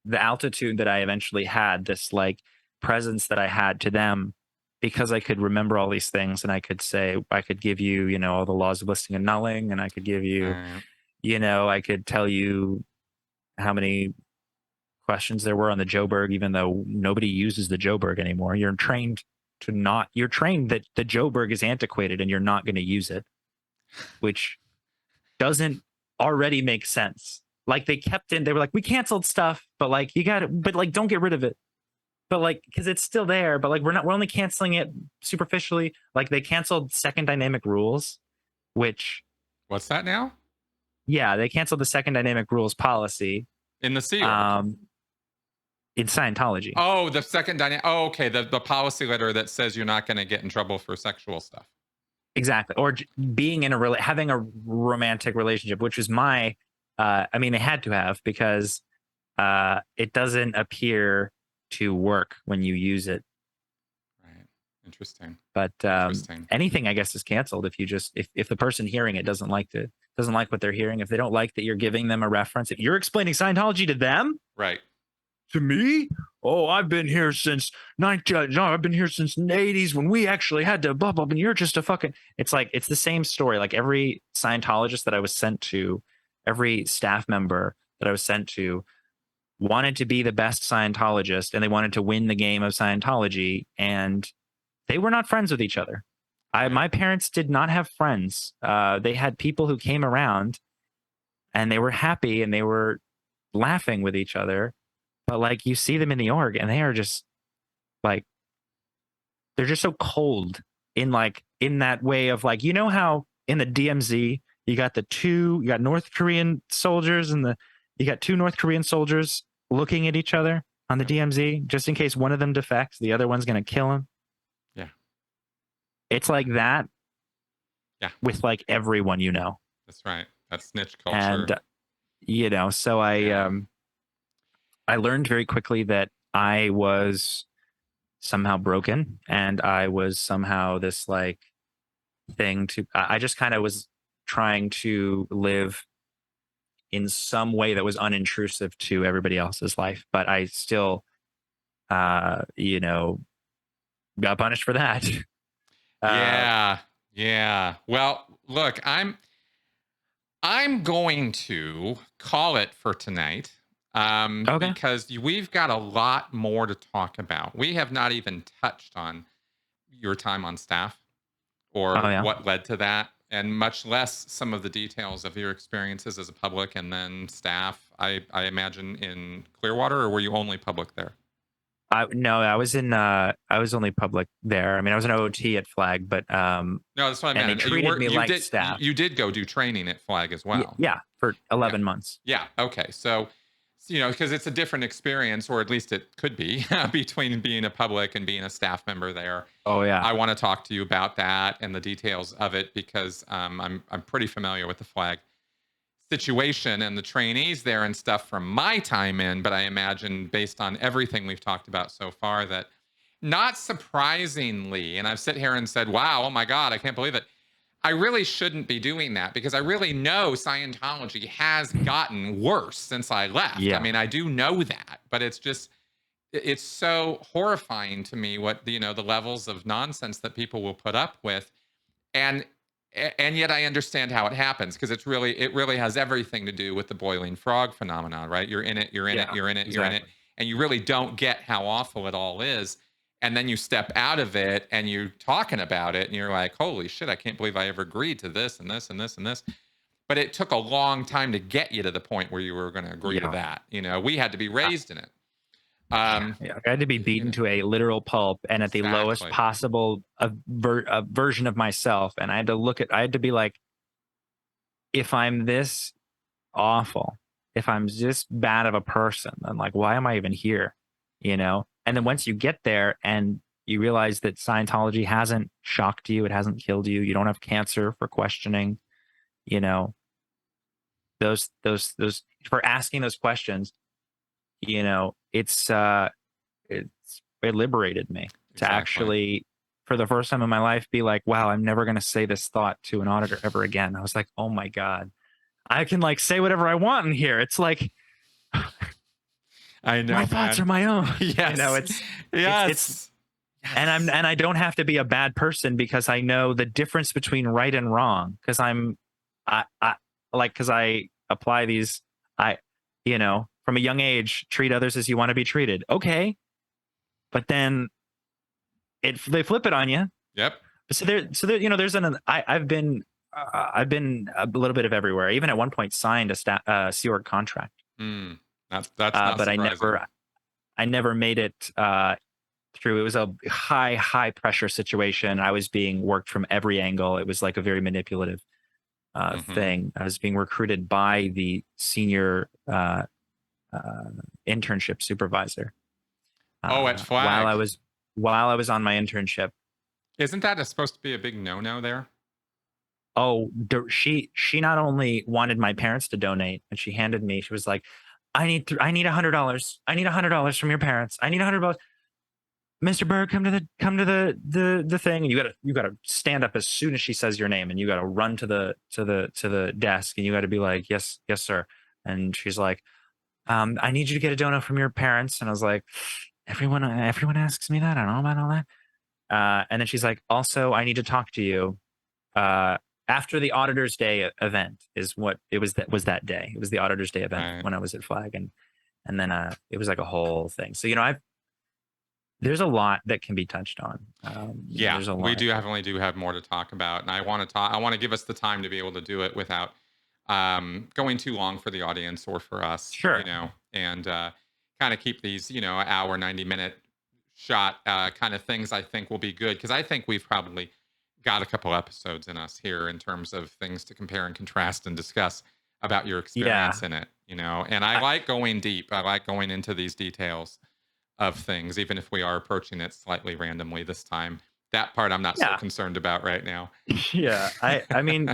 the altitude that I eventually had, this like presence that I had to them, because I could remember all these things, and I could give you, all the laws of listing and nulling, and I could give you, Right. I could tell you how many questions there were on the Joburg, even though nobody uses the Joburg anymore. You're trained that the Joburg is antiquated and you're not going to use it, which doesn't already make sense. Like they were like, we canceled stuff, but like you got it, but like don't get rid of it. But like, because it's still there, but like we're only canceling it superficially. Like they canceled second dynamic rules, which, What's that now? yeah, they canceled the second dynamic rules policy. In the Sea Org. Um, in Scientology. Oh, the second dynamic. Oh, okay. The policy letter that says you're not going to get in trouble for sexual stuff. Exactly. Or being in having a romantic relationship, which was my, I mean, they had to have, because it doesn't appear to work when you use it. Right. Interesting. But Interesting. anything, I guess, is canceled if you just, if the person hearing it doesn't like what they're hearing, if they don't like that you're giving them a reference, if you're explaining Scientology to them, Right. to me, oh, I've been here since I've been here since the 80s when we actually had to blah blah, and you're just a fucking. It's like, it's the same story. Like every Scientologist that I was sent to, every staff member that I was sent to, wanted to be the best Scientologist, and they wanted to win the game of Scientology, and they were not friends with each other. My parents did not have friends. They had people who came around, and they were happy, and they were laughing with each other. But like, you see them in the org, and they are just like, they're just so cold in that way of like, you know how in the DMZ you got North Korean soldiers, and you got two North Korean soldiers looking at each other on the DMZ just in case one of them defects, the other one's going to kill him. Yeah. It's like that. Yeah. With like everyone, you know. That's right. That's snitch culture. And so I learned very quickly that I was somehow broken, and I was somehow this like thing to, I just kind of was trying to live in some way that was unintrusive to everybody else's life. But I still, got punished for that. Yeah. Well, look, I'm going to call it for tonight. Okay. Because we've got a lot more to talk about. We have not even touched on your time on staff or what led to that, and much less some of the details of your experiences as a public and then staff. I imagine in Clearwater, or were you only public there? No, I was only public there. I mean, I was an OT at Flag, but no, that's what I meant. And they treated me like staff. You did go do training at Flag as well. Yeah, for 11 months. Yeah. Okay. So, because it's a different experience, or at least it could be, between being a public and being a staff member there. Oh yeah. I want to talk to you about that and the details of it, because I'm pretty familiar with the Flag situation and the trainees there and stuff from my time in. But I imagine, based on everything we've talked about so far, that not surprisingly, and I've sit here and said, wow, oh my God, I can't believe it. I really shouldn't be doing that, because I really know Scientology has gotten worse since I left. Yeah. I mean, I do know that, but it's so horrifying to me what, the levels of nonsense that people will put up with. And yet I understand how it happens, because it really has everything to do with the boiling frog phenomenon, right? You're in it, Exactly. and you really don't get how awful it all is. And then you step out of it and you're talking about it and you're like, holy shit, I can't believe I ever agreed to this and this and this and this. But it took a long time to get you to the point where you were going to agree to that. We had to be raised in it. I had to be beaten to a literal pulp, and at the lowest possible version of myself. And I had to be like, if I'm this awful, if I'm this bad of a person, then like, why am I even here? And then once you get there and you realize that Scientology hasn't shocked you, it hasn't killed you, you don't have cancer for questioning, those for asking those questions, it liberated me to actually, for the first time in my life, be like, wow, I'm never going to say this thought to an auditor ever again. I was like, oh my God, I can like say whatever I want in here. It's like, I know my thoughts are my own. Yes. It's and I don't have to be a bad person, because I know the difference between right and wrong, because because I apply these, from a young age, treat others as you want to be treated. Okay. But then they flip it on you. Yep. So there, I've been a little bit of everywhere. I even at one point signed a Sea Org contract. That's not but surprising. I never made it through. It was a high pressure situation. I was being worked from every angle. It was like a very manipulative thing. I was being recruited by the senior internship supervisor. At while Flag. I was on my internship. Isn't that supposed to be a big no-no there? Oh, she not only wanted my parents to donate, and she handed me. She was like, I need $100. I need $100 from your parents. I need $100. Mr. Berg, come to the thing, and you gotta stand up as soon as she says your name, and you gotta run to the desk, and you gotta be like, yes, sir. And she's like, I need you to get a dono from your parents. And I was like, everyone asks me that. I don't know about all that. And then she's like, also, I need to talk to you. After the Auditor's Day event is what it was. That was that day. It was the Auditor's Day event Right. when I was at Flag, and then it was like a whole thing. So there's a lot that can be touched on. Yeah, There's a we lot. definitely do have more to talk about, and I want to talk. I want to give us the time to be able to do it without going too long for the audience or for us, Sure. and kind of keep these, hour, 90-minute shot kind of things. I think will be good because I think we've probably got a couple episodes in us here in terms of things to compare and contrast and discuss about your Yeah. experience in it. And I like going deep. I like going into these details of things, even if we are approaching it slightly randomly this time. That part I'm not so Yeah. concerned about right now. Yeah. I mean,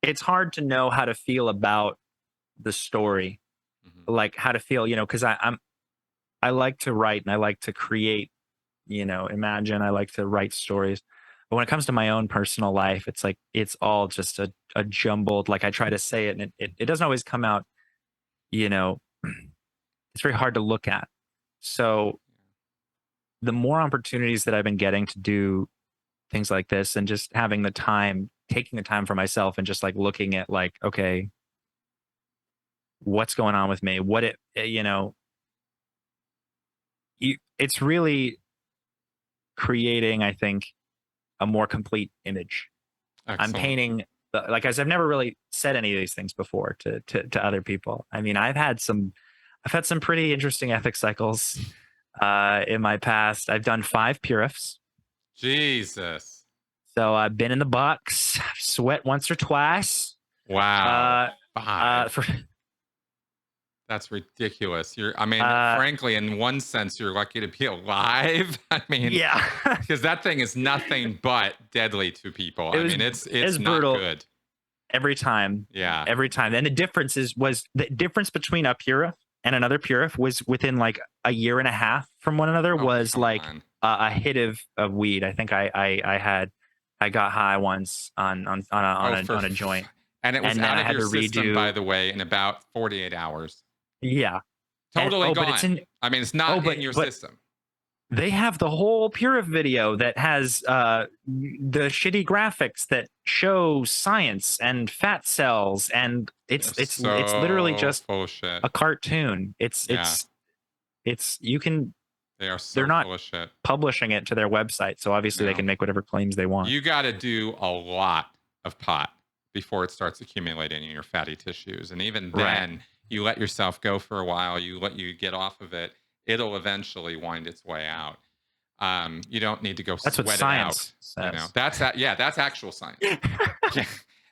it's hard to know how to feel about the story, Mhm. like how to feel, because I like to write and I like to create, imagine. I like to write stories. But when it comes to my own personal life, it's like it's all just a jumbled, like I try to say it and it doesn't always come out, you know, it's very hard to look at. So the more opportunities that I've been getting to do things like this and just having the time, taking the time for myself and just like looking at like, okay, what's going on with me? It's really creating, I think, a more complete image. I'm Excellent. painting like as I've never really said any of these things before to other people. I mean, I've had some pretty interesting ethic cycles in my past. I've done 5 purists. Jesus. So I've been in the box, sweat once or twice. Wow. Uh, 5. for That's ridiculous. I mean, uh, frankly, in one sense, you're lucky to be alive. I mean, yeah, because that thing is nothing but deadly to people. it I was mean, it it's was not brutal good. every time, Yeah. every time. And was the difference between a purif and another purif was within like a year and a half from one another Oh, was come like on. a hit of weed. I think I got high once Oh, on a joint, and it was and then out I of had your to system, by redo. the way, in about 48 hours. Yeah, and Totally but it's gone. in. I mean, it's Oh, not in your but system. they have the whole Purif video that has the shitty graphics that show science and fat cells, and They're it's literally so just full of shit. a cartoon. Yeah, You can. they are They're so not full of shit. publishing it to their website, so obviously they No. can make whatever claims they want. You got to do a lot of pot before it starts accumulating in your fatty tissues. And even Right. then, you let yourself go for a while, you get off of it, it'll eventually wind its way out. You don't need to go That's what sweat it out. science says. That's that. Yeah, that's actual science. Yeah,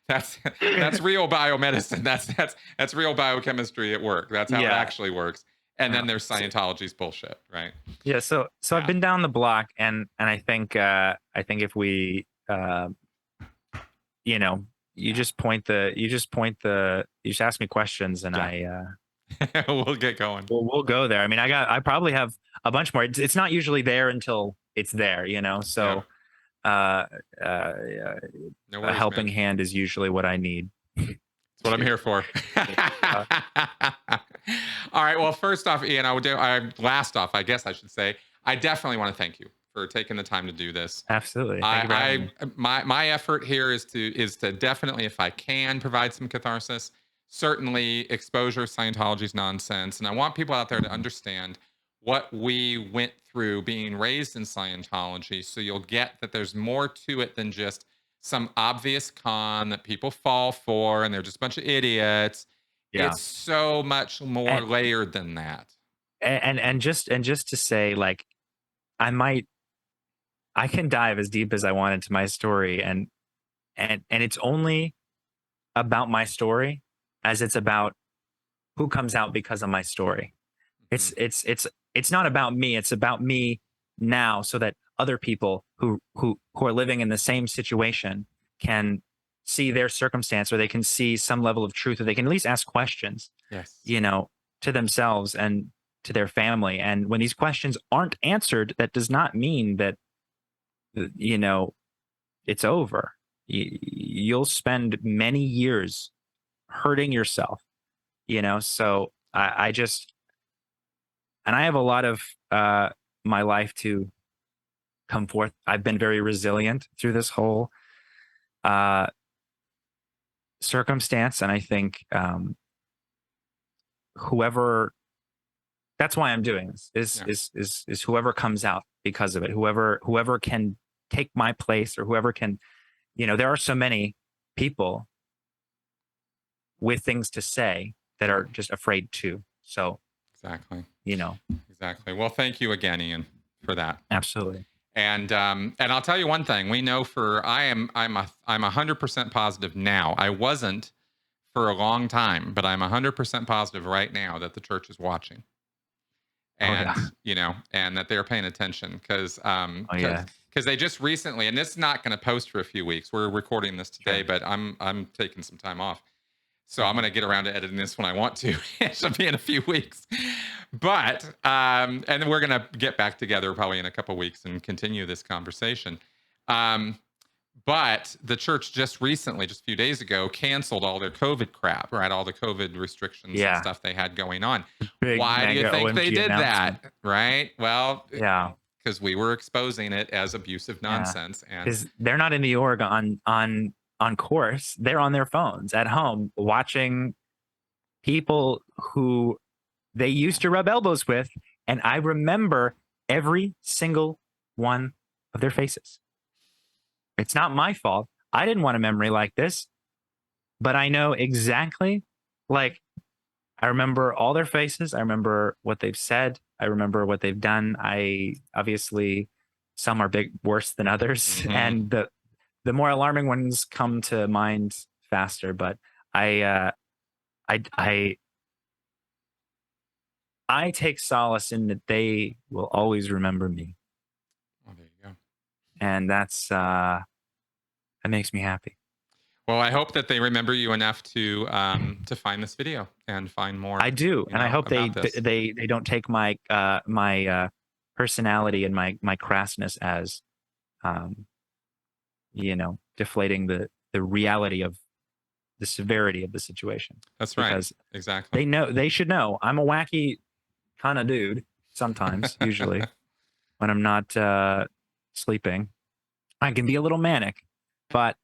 that's real biomedicine. That's real biochemistry at work. That's how it Yeah. actually works. And then Yeah. there's Scientology's bullshit, right? Yeah, so I've Yeah. been down the block, and I think if we you know you just ask me questions, and Yeah. We'll get going. we'll go there. I mean, I probably have a bunch more. It's not usually there until it's there, Yeah. so uh yeah, No a worries, helping man. hand is usually what I need. That's what I'm here for. Uh, All right. Well, first off, Ian, last off, I guess I should say, I definitely want to thank you for taking the time to do this. Absolutely. Thank you for having me. My effort here is to definitely, if I can, provide some catharsis. Certainly, exposure Scientology's nonsense, and I want people out there to understand what we went through being raised in Scientology, so you'll get that there's more to it than just some obvious con that people fall for, and they're just a bunch of idiots. Yeah. It's so much more And layered than that. just to say, like, I might I can dive as deep as I want into my story, and it's only about my story as it's about who comes out because of my story. It's not about me. It's about me now, so that other people who are living in the same situation can see their circumstance, or they can see some level of truth, or they can at least ask questions, Yes. you know, to themselves and to their family. And when these questions aren't answered, that does not mean that, you know, it's over. You'll spend many years hurting yourself, you know. So I just, and I have a lot of my life to come forth. I've been very resilient through this whole uh, circumstance, and I think whoever, that's why I'm doing this, Yeah. is whoever comes out because of it, whoever can take my place, or whoever can, you know, there are so many people with things to say that Yeah. are just afraid to. So, Exactly. you know, Exactly. Well, thank you again, Ian, for that. absolutely. And I'll tell you one thing. We know for I'm 100% positive now. I wasn't for a long time, but I'm 100% positive right now that the church is watching, Oh yeah. and and that they're paying attention, because Oh yeah. they just recently, and this is not going to post for a few weeks. We're recording this today, Sure. but I'm taking some time off. So I'm going Mhm. to get around to editing this when I want to. It should be in a few weeks. But and then we're going to get back together probably in a couple weeks and continue this conversation. Um, but the church just recently, just a few days ago, canceled all their COVID crap, right? All the COVID restrictions and Yeah. stuff they had going on. Big Why do you mega think they OMG did announcement. that? Right? Well, Yeah. because we were exposing it as abusive Yeah. nonsense. And Because they're not in New York on course. They're on their phones at home watching people who they used to rub elbows with, and I remember every single one of their faces. It's not my fault. I didn't want a memory like this, but I know exactly, like, I remember all their faces. I remember what they've said. I remember what they've done. I obviously, some are big worse than others, mhm. and the more alarming ones come to mind faster. But I I I I take solace in that they will always remember me, Oh, there you go. and that makes me happy. Well, I hope that they remember you enough to find this video and find I more, do, and I hope about this. they don't take my personality and my crassness as um, deflating the reality of the severity of the situation, That's right. because Exactly. they should know I'm a wacky kind of dude sometimes. Usually when I'm not sleeping, I can be a little manic, but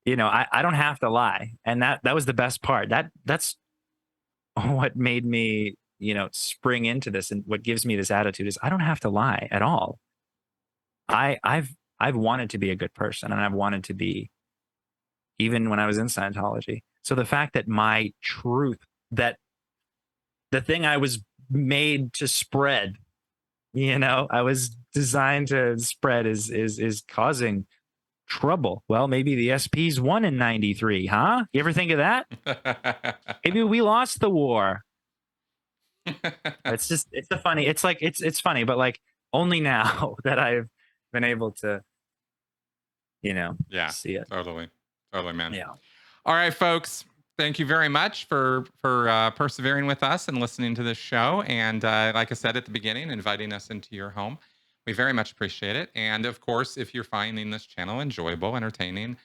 I don't have to lie, and that was the best part. That's what made me spring into this, and what gives me this attitude is I don't have to lie at all. I've wanted to be a good person, and I've wanted to be, even when I was in Scientology. So the fact that my truth, that the thing I was made to spread, I was designed to spread, is causing trouble. Well, maybe the SPs won in '93, huh? You ever think of that? Maybe we lost the war. It's funny, but like only now that I've been able to, Yeah, see it. totally, totally, man. Yeah. All right, folks. Thank you very much for persevering with us and listening to this show. And like I said at the beginning, inviting us into your home. We very much appreciate it. And of course, if you're finding this channel enjoyable, entertaining,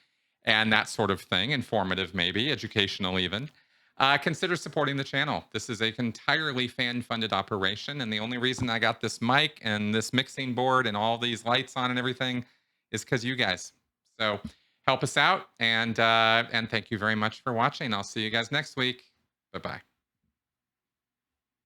and that sort of thing, informative, maybe educational, even, consider supporting the channel. This is a entirely fan-funded operation, and the only reason I got this mic and this mixing board and all these lights on and everything is because you guys. So help us out, and thank you very much for watching. I'll see you guys next week. Bye bye.